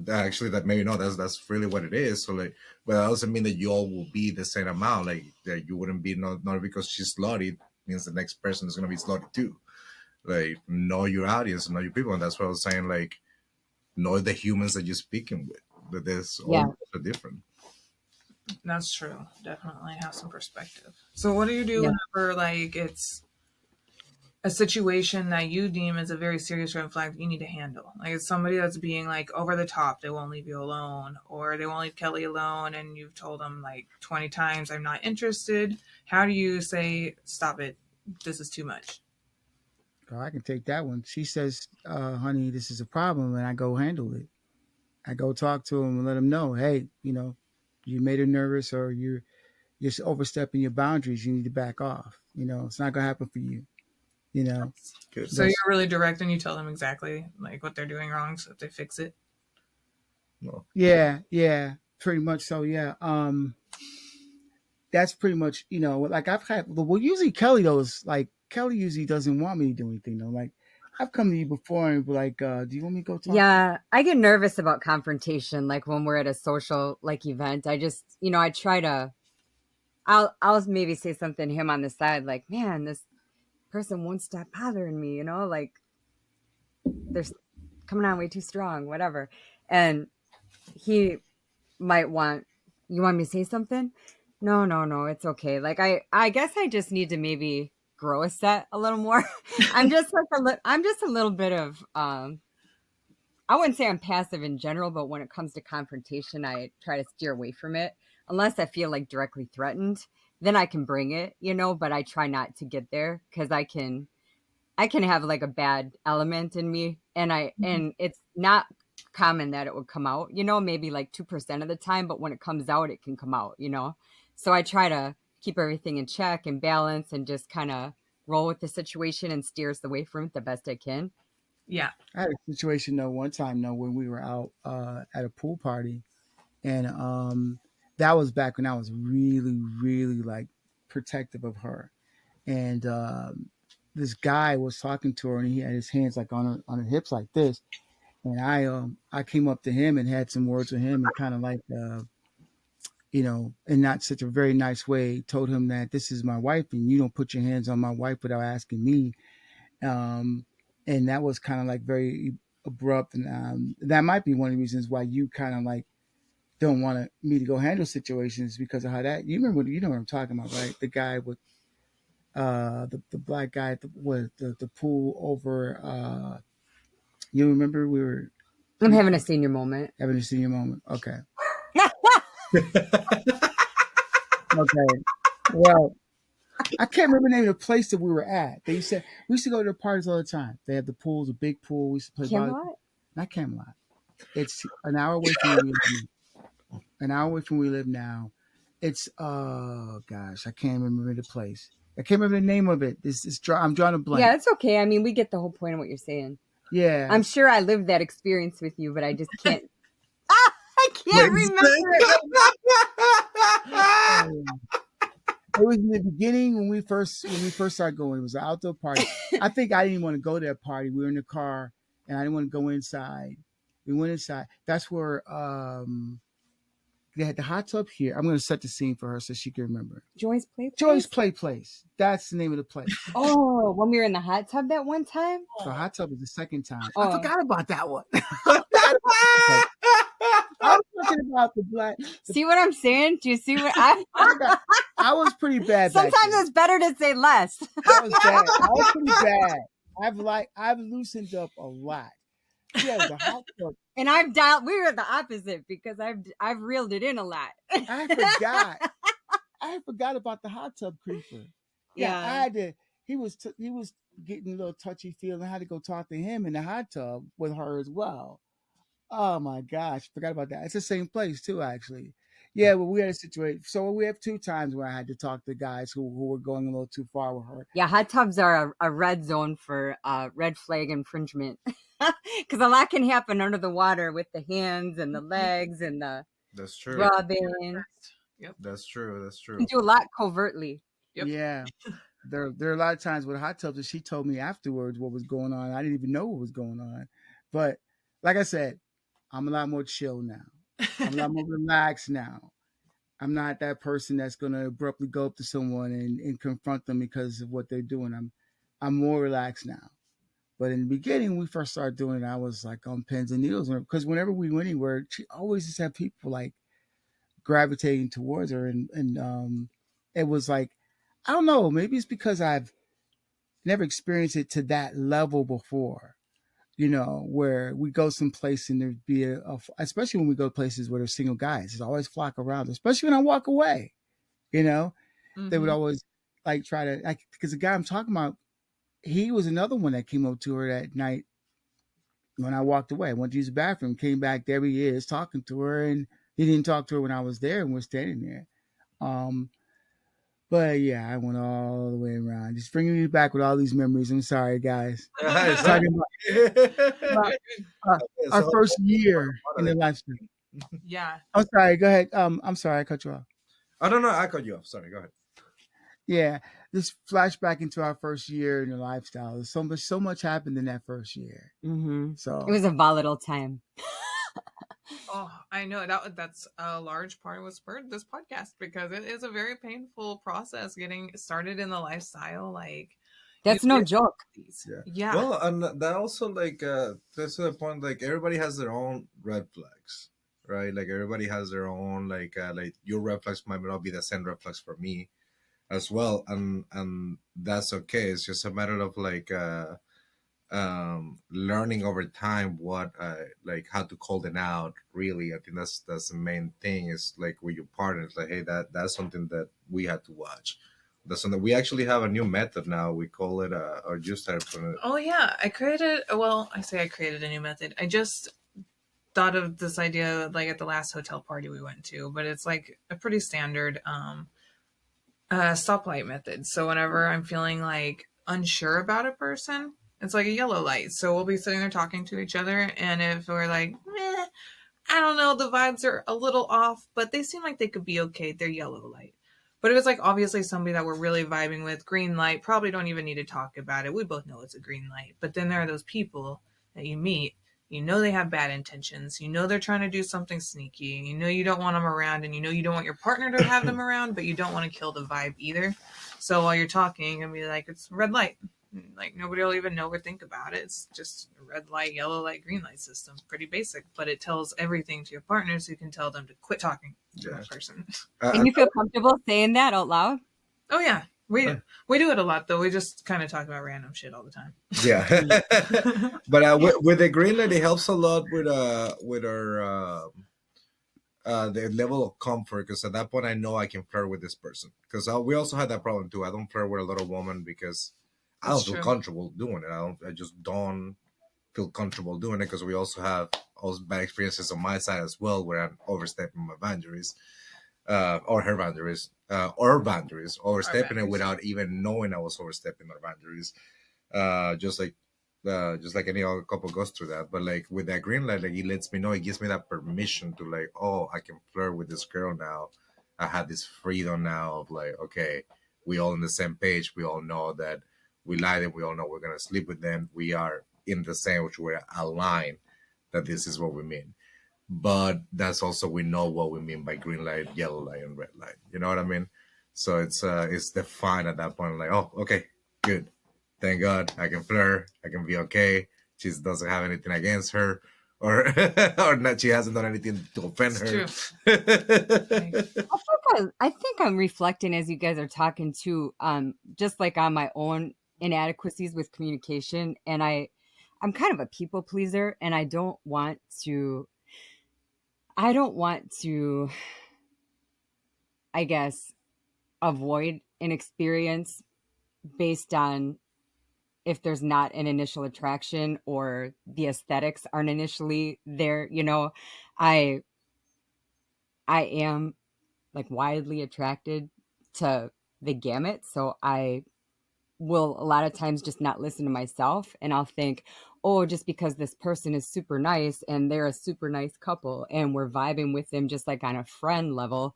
actually that maybe no, that's really what it is. So like, but that doesn't mean that you all will be the same amount. Like that you wouldn't be not because she's slutty means the next person is gonna be slutty too. Like know your audience, know your people, and that's what I was saying. Like know the humans that you're speaking with. That there's Yeah. all so different. That's true. Definitely have some perspective. So what do you do Yeah. whenever like it's a situation that you deem as a very serious red flag that you need to handle? Like it's somebody that's being like over the top, they won't leave you alone, or they won't leave Kelly alone and you've told them like 20 times I'm not interested. How do you say stop it? This is too much. Oh, I can take that one. She says, honey, this is a problem, and I go handle it. I go talk to him and let him know, hey, you made her nervous, or you're overstepping your boundaries. You need to back off. It's not gonna happen for you. You know, Good. So you're that's really direct and you tell them exactly like what they're doing wrong so that they fix it. No. yeah, pretty much. So yeah, that's pretty much like I've had. Well, usually Kelly though is like Kelly usually doesn't want me to do anything though. Like I've come to you before and be like, do you want me to go talk? Yeah, I get nervous about confrontation. Like when we're at a social like event, I just, I try to. I'll maybe say something to him on the side, like, man, this person won't stop bothering me. Like they're coming on way too strong, whatever. And he might want, you want me to say something? No, it's okay. Like I guess I just need to maybe grow a set a little more. I'm just I'm just a little bit of I wouldn't say I'm passive in general, but when it comes to confrontation, I try to steer away from it unless I feel like directly threatened. Then I can bring it, but I try not to get there because I can have like a bad element in me, and it's not common that it would come out, maybe like 2% of the time, but when it comes out, it can come out. So I try to keep everything in check and balance and just kind of roll with the situation and steers away from it the best I can. Yeah. I had a situation though one time though when we were out at a pool party, and that was back when I was really, really like protective of her, and this guy was talking to her, and he had his hands like on her hips like this, and I came up to him and had some words with him and kind of like in not such a very nice way, told him that this is my wife and you don't put your hands on my wife without asking me. Um, and that was kind of like very abrupt. And that might be one of the reasons why you kind of like don't want me to go handle situations because of how that, you know what I'm talking about, right? The guy with, the black guy at the pool over, you remember we were I'm having a senior moment. having a senior moment. Okay. Okay. Well, I can't remember the name of the place that we were at. We used to go to the parties all the time. They had the pools, a big pool. We used to play volleyball. Camelot? Not Camelot. It's an hour away from where we live. An hour away from where we live now. It's oh gosh, I can't remember the place. I can't remember the name of it. I'm drawing a blank. Yeah, it's okay. I mean, we get the whole point of what you're saying. Yeah. I'm sure I lived that experience with you, but I just can't. I can't remember it. It was in the beginning when we first started going. It was an outdoor party. I think I didn't want to go to that party. We were in the car, and I didn't want to go inside. We went inside. That's where they had the hot tub here. I'm going to set the scene for her so she can remember. Joy's Play Place? Joy's Play Place. That's the name of the place. Oh, when we were in the hot tub that one time? The hot tub was the second time. Oh. I forgot about that one. I was talking about the black. See what I'm saying? Do you see what I was pretty bad. Sometimes it's better to say less. I was bad. I was pretty bad. I've loosened up a lot. Yeah, the hot tub. And we were the opposite because I've reeled it in a lot. I forgot. I forgot about the hot tub creeper. Yeah, I had to he was getting a little touchy feeling. I had to go talk to him in the hot tub with her as well. Oh my gosh, forgot about that. It's the same place too, actually. Yeah, but we had a situation. So we have two times where I had to talk to guys who were going a little too far with her. Yeah, hot tubs are a red zone for red flag infringement. Because a lot can happen under the water with the hands and the legs and the That's true. rubbing. Yep. That's true. That's You can true. do a lot covertly. Yep. Yeah, there are a lot of times with hot tubs that she told me afterwards what was going on. I didn't even know what was going on. But like I said, I'm a lot more chill now. I'm a lot more relaxed now. I'm not that person that's gonna abruptly go up to someone and confront them because of what they're doing. I'm more relaxed now. But in the beginning, when we first started doing it, I was like on pins and needles because whenever we went anywhere, she always just had people like gravitating towards her, and it was like I don't know, maybe it's because I've never experienced it to that level before. Where we go someplace and there'd be especially when we go places where there's single guys, there's always flock around, especially when I walk away. You know, they would Mm-hmm. always like try to like because the guy I'm talking about, he was another one that came up to her that night when I walked away. I went to use the bathroom, came back, there he is talking to her, and he didn't talk to her when I was there and we're standing there. Um, but yeah, I went all the way around, just bringing me back with all these memories. I'm sorry, guys. It's Talking about uh, our so first year part in of the it. lifestyle. Yeah. I'm sorry. Go ahead. I'm sorry. I cut you off. I don't know. I cut you off. Sorry. Go ahead. Yeah, this flashback into our first year in the lifestyle. There's so much happened in that first year. Mm-hmm. It So was a volatile time. Oh, I know that's a large part of what spurred this podcast because it is a very painful process getting started in the lifestyle. Like you That's no get joke. these. Yeah. Yeah. Well, and that also like that's the point. Like everybody has their own red flags, right? Like everybody has their own like your red flags might not be the same red flags for me as well, and that's okay. It's just a matter of like learning over time what like how to call them out. Really, I think that's the main thing. Is like with your partner, it's like, hey, that's something that we had to watch. That's something we actually have a new method now. We call it or just started putting it. Oh yeah, I say I created a new method. I just thought of this idea like at the last hotel party we went to, but it's like a pretty standard stoplight method. So whenever I'm feeling like unsure about a person, it's like a yellow light. So we'll be sitting there talking to each other, and if we're like, I don't know, the vibes are a little off, but they seem like they could be okay. They're yellow light. But if it's like obviously somebody that we're really vibing with, green light, probably don't even need to talk about it. We both know it's a green light. But then there are those people that you meet, you know they have bad intentions, you know they're trying to do something sneaky, you know you don't want them around, and you know you don't want your partner to have them around, but you don't want to kill the vibe either. So while you're talking, and be like, it's red light. Like nobody will even know or think about it. It's just a red light, yellow light, green light system. Pretty basic, but it tells everything to your partner, so you can tell them to quit talking to Yeah. that person. And you feel comfortable saying that out loud? Oh yeah, we do it a lot though. We just kind of talk about random shit all the time. Yeah, but with the green light, it helps a lot with our the level of comfort, because at that point I know I can flirt with this person, because we also had that problem too. I don't flirt with a lot of women because I don't That's feel true. comfortable doing it. I just don't feel comfortable doing it, because we also have all bad experiences on my side as well, where I'm overstepping my boundaries, or her boundaries, or boundaries, overstepping it boundaries. without even knowing I was overstepping our boundaries. Just like any other couple goes through that. But like with that green light, like it lets me know, it gives me that permission to like, oh, I can flirt with this girl now. I have this freedom now of like, okay, we all on the same page. We all know that we like them. We all know we're gonna sleep with them. We are in the same, which we're aligned that this is what we mean. But that's also, we know what we mean by green light, yellow light, and red light. You know what I mean? So it's defined at that point. Like, oh, okay, good. Thank God I can flirt. I can be okay. She doesn't have anything against her, or or not. She hasn't done anything to offend her. I think I'm reflecting as you guys are talking too, just like on my own inadequacies with communication, and I'm kind of a people pleaser, and I don't want to, I guess, avoid an experience based on if there's not an initial attraction or the aesthetics aren't initially there. I I am like widely attracted to the gamut, so I will a lot of times just not listen to myself, and I'll think, oh, just because this person is super nice and they're a super nice couple and we're vibing with them just like on a friend level,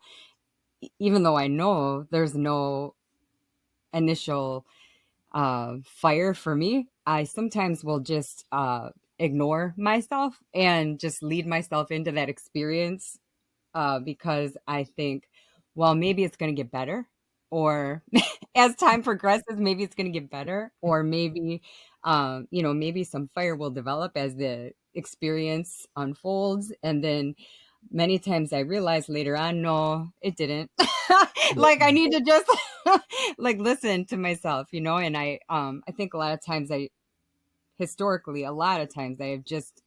even though I know there's no initial fire for me, I sometimes will just ignore myself and just lead myself into that experience, because I think, well, maybe it's going to get better, or as time progresses, maybe it's going to get better, or maybe, maybe some fire will develop as the experience unfolds. And then many times I realize later on, no, it didn't. Like I need to just like listen to myself, and I think a lot of times historically, a lot of times I have just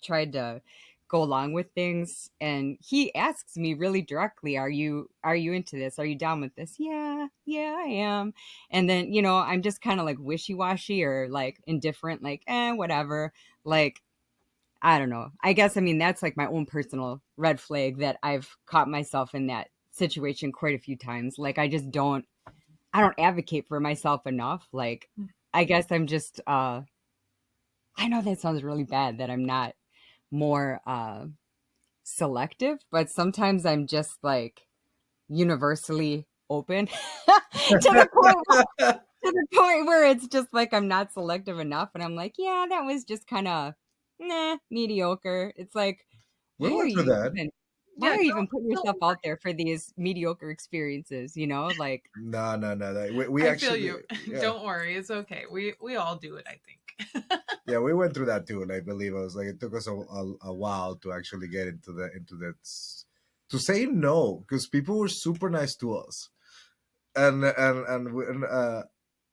tried to go along with things. And he asks me really directly, are you into this? Are you down with this? Yeah, I am. And then, I'm just kind of like wishy-washy or like indifferent, like, whatever. Like, I don't know. I guess, I mean, that's like my own personal red flag that I've caught myself in that situation quite a few times. Like, I don't advocate for myself enough. Like, I guess I'm just, I know that sounds really bad that I'm not more selective, but sometimes I'm just like universally open to the point where it's just like I'm not selective enough, and I'm like, yeah, that was just kind of mediocre. It's like, We why are went through you that. even why Yeah, are you even putting don't yourself out there for these mediocre experiences? Like, No. We I feel actually, you. yeah, Don't worry, it's okay. We all do it, I think. yeah, we went through that too. And I believe I was like, it took us a while to actually get into that, to say no, because people were super nice to us, and that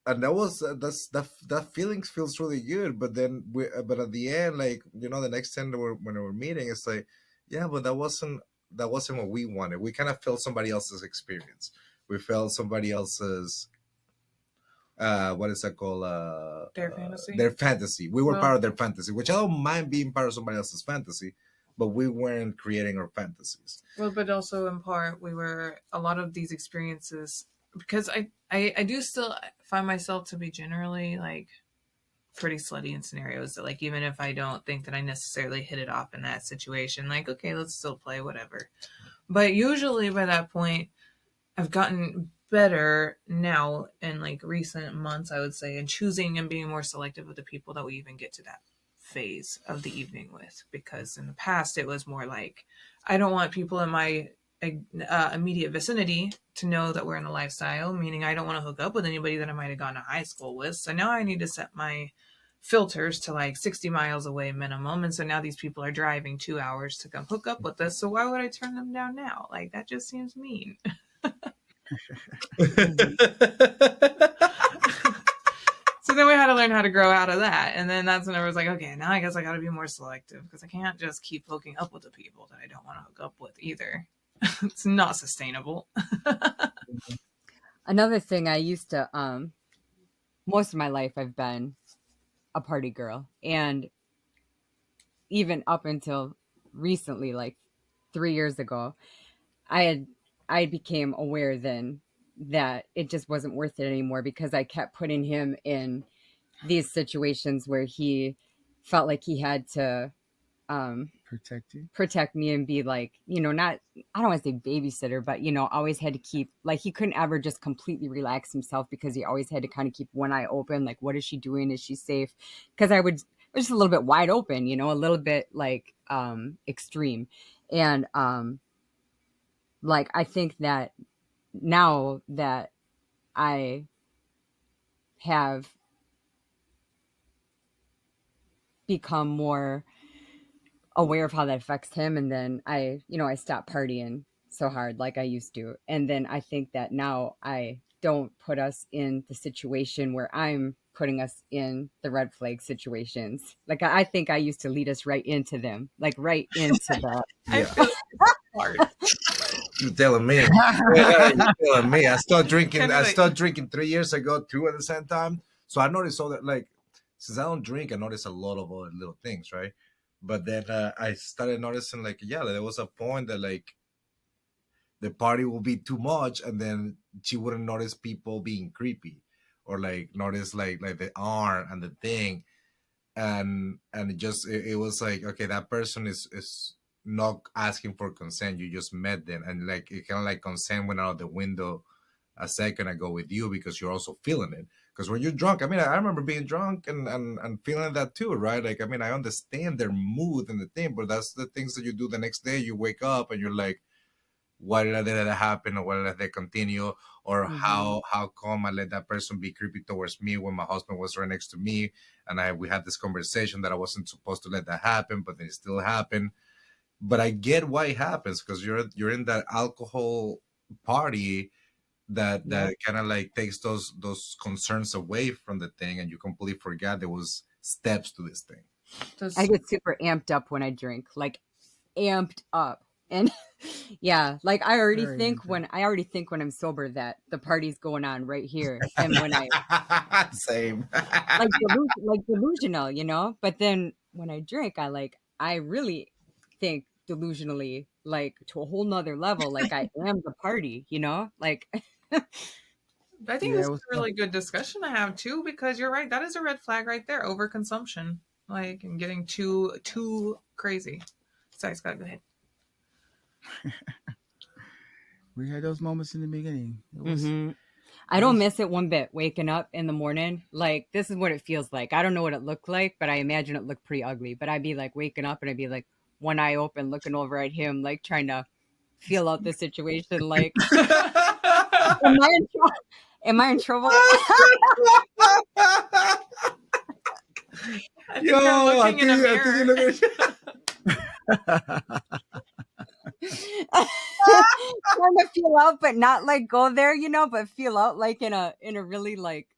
was that feelings feels really good. But then but at the end, like, the next time when we were meeting, it's like, yeah, but that wasn't what we wanted. We kind of felt somebody else's experience. We felt somebody else's, what is that called, Their fantasy. their fantasy. We were Well, part of their fantasy, which I don't mind being part of somebody else's fantasy, but we weren't creating our fantasies. well, but also in part, we were a lot of these experiences because I do still find myself to be generally like pretty slutty in scenarios that, like, even if I don't think that I necessarily hit it off in that situation, like, okay, let's still play whatever. But usually by that point, I've gotten better now in like recent months, I would say, in choosing and being more selective with the people that we even get to that phase of the evening with. Because in the past, it was more like, I don't want people in my immediate vicinity to know that we're in a lifestyle, meaning I don't want to hook up with anybody that I might have gone to high school with. So now I need to set my filters to like 60 miles away minimum. And so now these people are driving 2 hours to come hook up with us. So why would I turn them down now? Like, that just seems mean. So then we had to learn how to grow out of that. And then that's when I was like, okay, now I guess I got to be more selective because I can't just keep hooking up with the people that I don't want to hook up with either. It's not sustainable. another thing, I used to most of my life I've been a party girl, and even up until recently, like 3 years ago, I became aware then that it just wasn't worth it anymore, because I kept putting him in these situations where he felt like he had to Protect you. protect me and be like, not, I don't want to say babysitter, but always had to keep, like, he couldn't ever just completely relax himself, because he always had to kind of keep one eye open, like, what is she doing? Is she safe? Because I was just a little bit wide open, a little bit like extreme. And like, I think that now that I have become more aware of how that affects him, and then I stopped partying so hard like I used to. And then I think that now I don't put us in the situation where I'm putting us in the red flag situations. Like, I think I used to lead us right into them, like right into the I Yeah. feel it's hard. You're telling me. Yeah, you're telling me. I started drinking. Kinda I like- started drinking 3 years ago too. At the same time, so I noticed all that. Like, since I don't drink, I notice a lot of other little things, right? But then I started noticing, like, yeah, there was a point that like the party will be too much, and then she wouldn't notice people being creepy, or like notice like the arm and the thing, and it was like, okay, that person is not asking for consent. You just met them, and like it kind of like consent went out the window a second ago with you because you're also feeling it. Because when you're drunk, I mean, I remember being drunk and feeling that too, right? Like, I mean, I understand their mood and the thing, but that's the things that you do the next day. You wake up and you're like, why did I let that happen, or why did I let that continue, or how come I let that person be creepy towards me when my husband was right next to me, and we had this conversation that I wasn't supposed to let that happen, but then it still happened. But I get why it happens, because you're in that alcohol party that kind of like takes those concerns away from the thing, and you completely forgot there was steps to this thing. I get super amped up when I drink, like amped up. And yeah, like I already think when I'm sober that the party's going on right here. And when I same like delusional, you know, but then when I drink, I really think delusionally, like to a whole nother level, like I am the party, you know, like I think this is a really good discussion to have too, because you're right. That is a red flag right there. Overconsumption, like, and getting too crazy. Sorry, Scott, go ahead. We had those moments in the beginning. I don't miss it one bit. Waking up in the morning, like this is what it feels like. I don't know what it looked like, but I imagine it looked pretty ugly. But I'd be like waking up and I'd be like one eye open, looking over at him, like trying to feel out the situation. Like, am I in trouble? Yo, I think you're looking trying to feel out, but not like go there, you know, but feel out like in a really like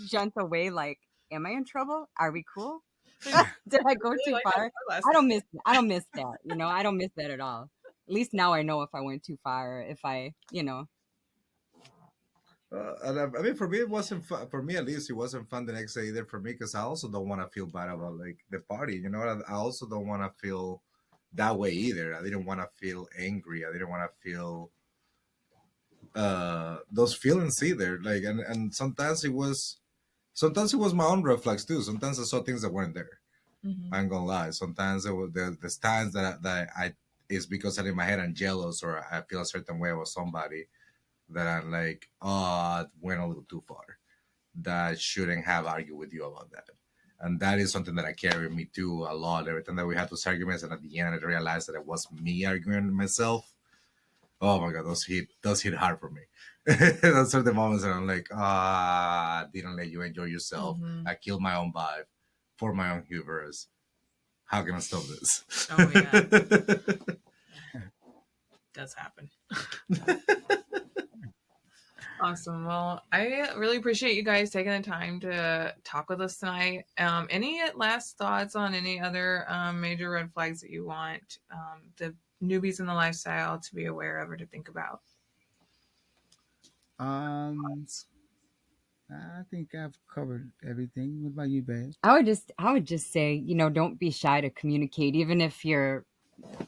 gentle way. Like, am I in trouble? Are we cool? Did I go too far? I don't miss that, you know. I don't miss that at all. At least now I know if I went too far, or if I, you know. And I mean, for me, it wasn't fun. For me, at least, it wasn't fun the next day either. For me, because I also don't want to feel bad about like the party. You know, I also don't want to feel that way either. I didn't want to feel angry. I didn't want to feel those feelings either. Like, and sometimes it was my own reflex too. Sometimes I saw things that weren't there. I ain't gonna lie. Sometimes it was the times that I is because I'm in my head I'm jealous, or I feel a certain way about somebody, that I'm like, oh, it went a little too far. That I shouldn't have argued with you about that. And that is something that I carry with me too a lot. Every time that we had those arguments, and at the end I realized that it was me arguing with myself. Oh my God, those hit hard for me. Those are the moments that I'm like, I didn't let you enjoy yourself. I killed my own vibe for my own hubris. How can I stop this? Oh yeah. Does happen. Awesome. Well, I really appreciate you guys taking the time to talk with us tonight. Any last thoughts on any other major red flags that you want the newbies in the lifestyle to be aware of or to think about? I think I've covered everything. What about you, babe? I would just say, you know, don't be shy to communicate, even if you're,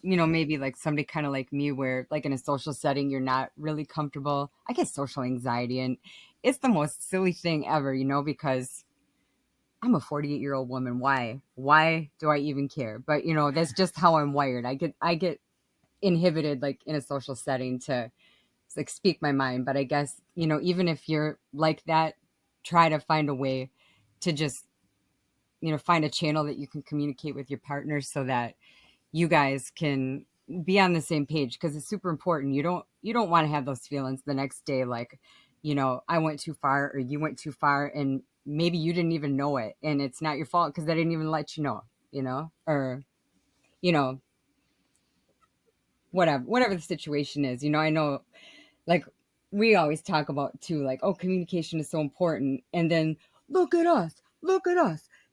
you know, maybe like somebody kind of like me, where like in a social setting you're not really comfortable. I get social anxiety, and it's the most silly thing ever, you know, because I'm a 48-year-old woman. Why do I even care? But you know, that's just how I'm wired. I get inhibited like in a social setting to like speak my mind. But I guess, you know, even if you're like that, try to find a way to just, you know, find a channel that you can communicate with your partner so that you guys can be on the same page, because it's super important. You don't want to have those feelings the next day, like, you know, I went too far or you went too far, and maybe you didn't even know it, and it's not your fault because they didn't even let you know, you know, or, you know, whatever the situation is. You know, I know, like, we always talk about too, like, oh, communication is so important, and then look at us,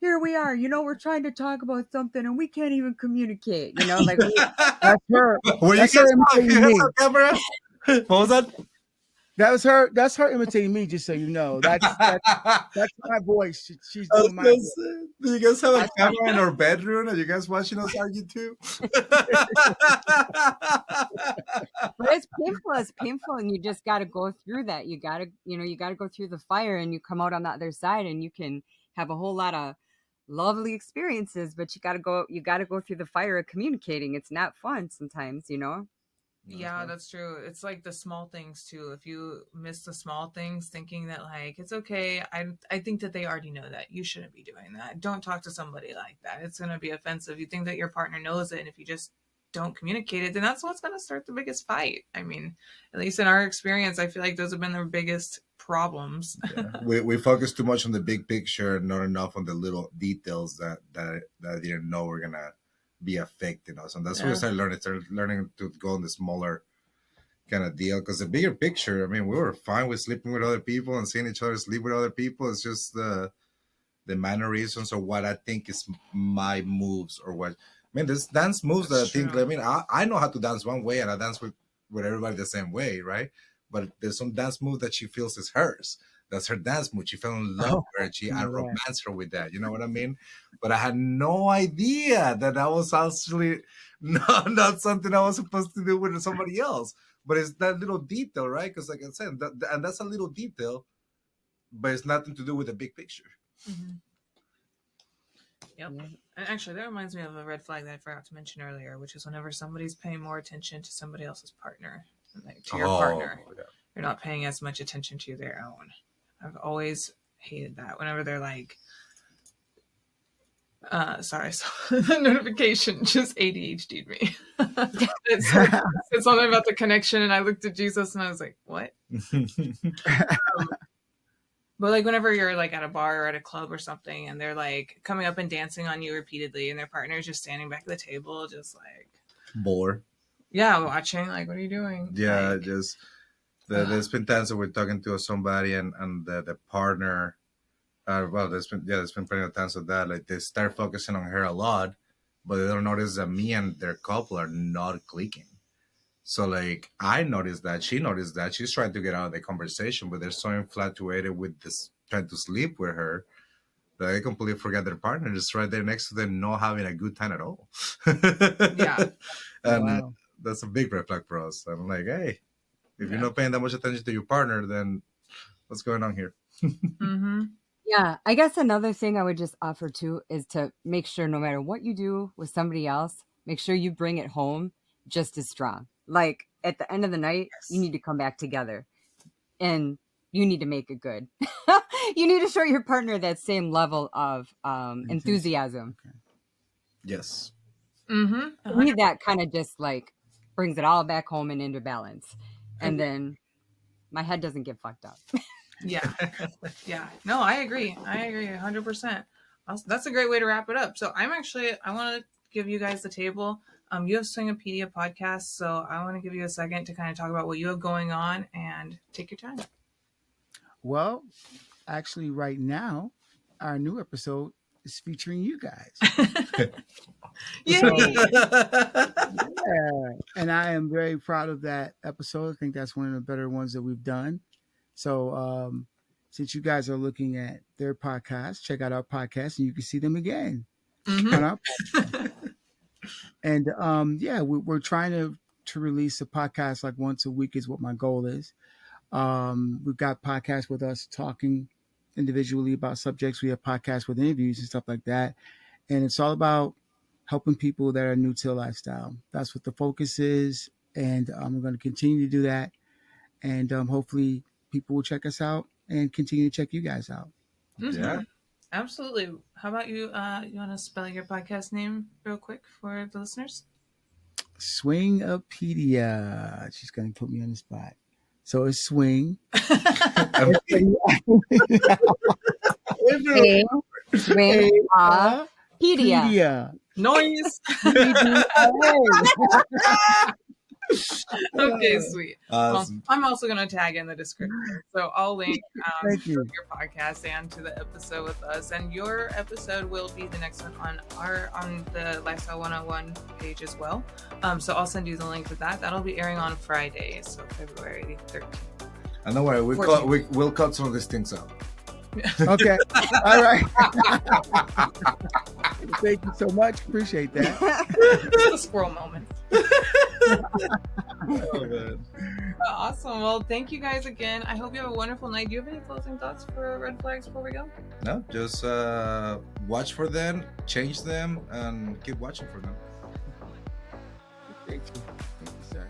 here we are, we're trying to talk about something and we can't even communicate, like That's her. Were you That's her guys imitating me. on camera? What was that? That's her imitating me. Just so you know, that's my voice. She's I was doing my gonna voice. say, do you guys have a camera in our bedroom? Are you guys watching us argue too? But it's painful, and you just got to go through that. You got to, you got to go through the fire, and you come out on the other side, and you can have a whole lot of lovely experiences. But you got to go through the fire of communicating. It's not fun sometimes, Yeah, that's true. It's like the small things too. If you miss the small things, thinking that like it's okay, I think that they already know that. You shouldn't be doing that. Don't talk to somebody like that. It's going to be offensive. You think that your partner knows it, and if you just don't communicate it, then that's what's going to start the biggest fight. I mean, at least in our experience, I feel like those have been the biggest problems. Yeah. We focus too much on the big picture, not enough on the little details that I didn't know were gonna be affecting us, and that's what we started learning to go on the smaller kind of deal. Because the bigger picture, I mean, we were fine with sleeping with other people and seeing each other sleep with other people. It's just the mannerisms or what I think is my moves or what. I mean, there's dance moves that I think. I mean, I know how to dance one way, and I dance with everybody the same way, right? But there's some dance move that she feels is hers. That's her dance move. She fell in love with her. I romanced her with that. You know what I mean? But I had no idea that was actually not something I was supposed to do with somebody else. But it's that little detail, right? Because like I said, and that's a little detail, but it's nothing to do with the big picture. Mm-hmm. Yep. And actually, that reminds me of a red flag that I forgot to mention earlier, which is whenever somebody's paying more attention to somebody else's partner, like to your partner, you're not paying as much attention to their own. I've always hated that. Whenever they're like, sorry, I saw the notification just ADHD'd me. It said something about the connection, and I looked at Jesus and I was like, what? But like whenever you're like at a bar or at a club or something, and they're like coming up and dancing on you repeatedly, and their partner's just standing back at the table, just like bored. Yeah, watching. Like, what are you doing? Yeah, like, just there's been times that we're talking to somebody and the partner. There's been plenty of times of that. Like they start focusing on her a lot, but they don't notice that me and their couple are not clicking. So like I noticed that, she noticed that, she's trying to get out of the conversation, but they're so infatuated with this trying to sleep with her that they completely forget their partner is right there next to them, not having a good time at all. Yeah. And that's a big red flag for us. I'm like, hey, if you're not paying that much attention to your partner, then what's going on here? Mm-hmm. Yeah, I guess another thing I would just offer too is to make sure no matter what you do with somebody else, make sure you bring it home just as strong. Like at the end of the night, you need to come back together and you need to make it good. You need to show your partner that same level of enthusiasm. Okay. Yes. Mm-hmm. To me, that kind of just like brings it all back home and into balance. And then my head doesn't get fucked up. Yeah. Yeah. No, I agree. 100%. That's a great way to wrap it up. So I want to give you guys the table. You have Swingapedia podcast, so I want to give you a second to kind of talk about what you have going on and take your time. Well, actually, right now, our new episode is featuring you guys. Yay! Yeah, and I am very proud of that episode. I think that's one of the better ones that we've done. So, since you guys are looking at their podcast, check out our podcast, and you can see them again on our podcast. And we're trying to release a podcast like once a week is what my goal is. We've got podcasts with us talking individually about subjects. We have podcasts with interviews and stuff like that. And it's all about helping people that are new to the lifestyle. That's what the focus is. And we're going to continue to do that. And hopefully people will check us out and continue to check you guys out. Mm-hmm. Yeah. Absolutely. How about you? You want to spell your podcast name real quick for the listeners? Swingapedia. She's going to put me on the spot. So it's swing. Swingapedia. Noise. Okay, sweet. Awesome. Well, I'm also going to tag in the description. So I'll link Thank to you. your podcast and to the episode with us. And your episode will be the next one on the Lifestyle 101 page as well. So I'll send you the link to that. That'll be airing on Friday, so February 13th. And don't worry, we'll cut some of these things out. Okay. All right. Thank you so much. Appreciate that. Just a squirrel moment. Oh, man. Awesome. Well, thank you guys again. I hope you have a wonderful night. Do you have any closing thoughts for red flags before we go? No, just watch for them, change them, and keep watching for them. Thank you. Thank you, sir.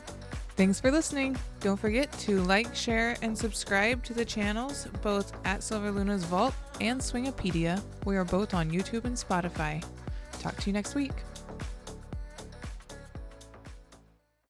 Thanks for listening. Don't forget to like, share, and subscribe to the channels, both at Silver Luna's Vault and Swingapedia. We are both on YouTube and Spotify. Talk to you next week.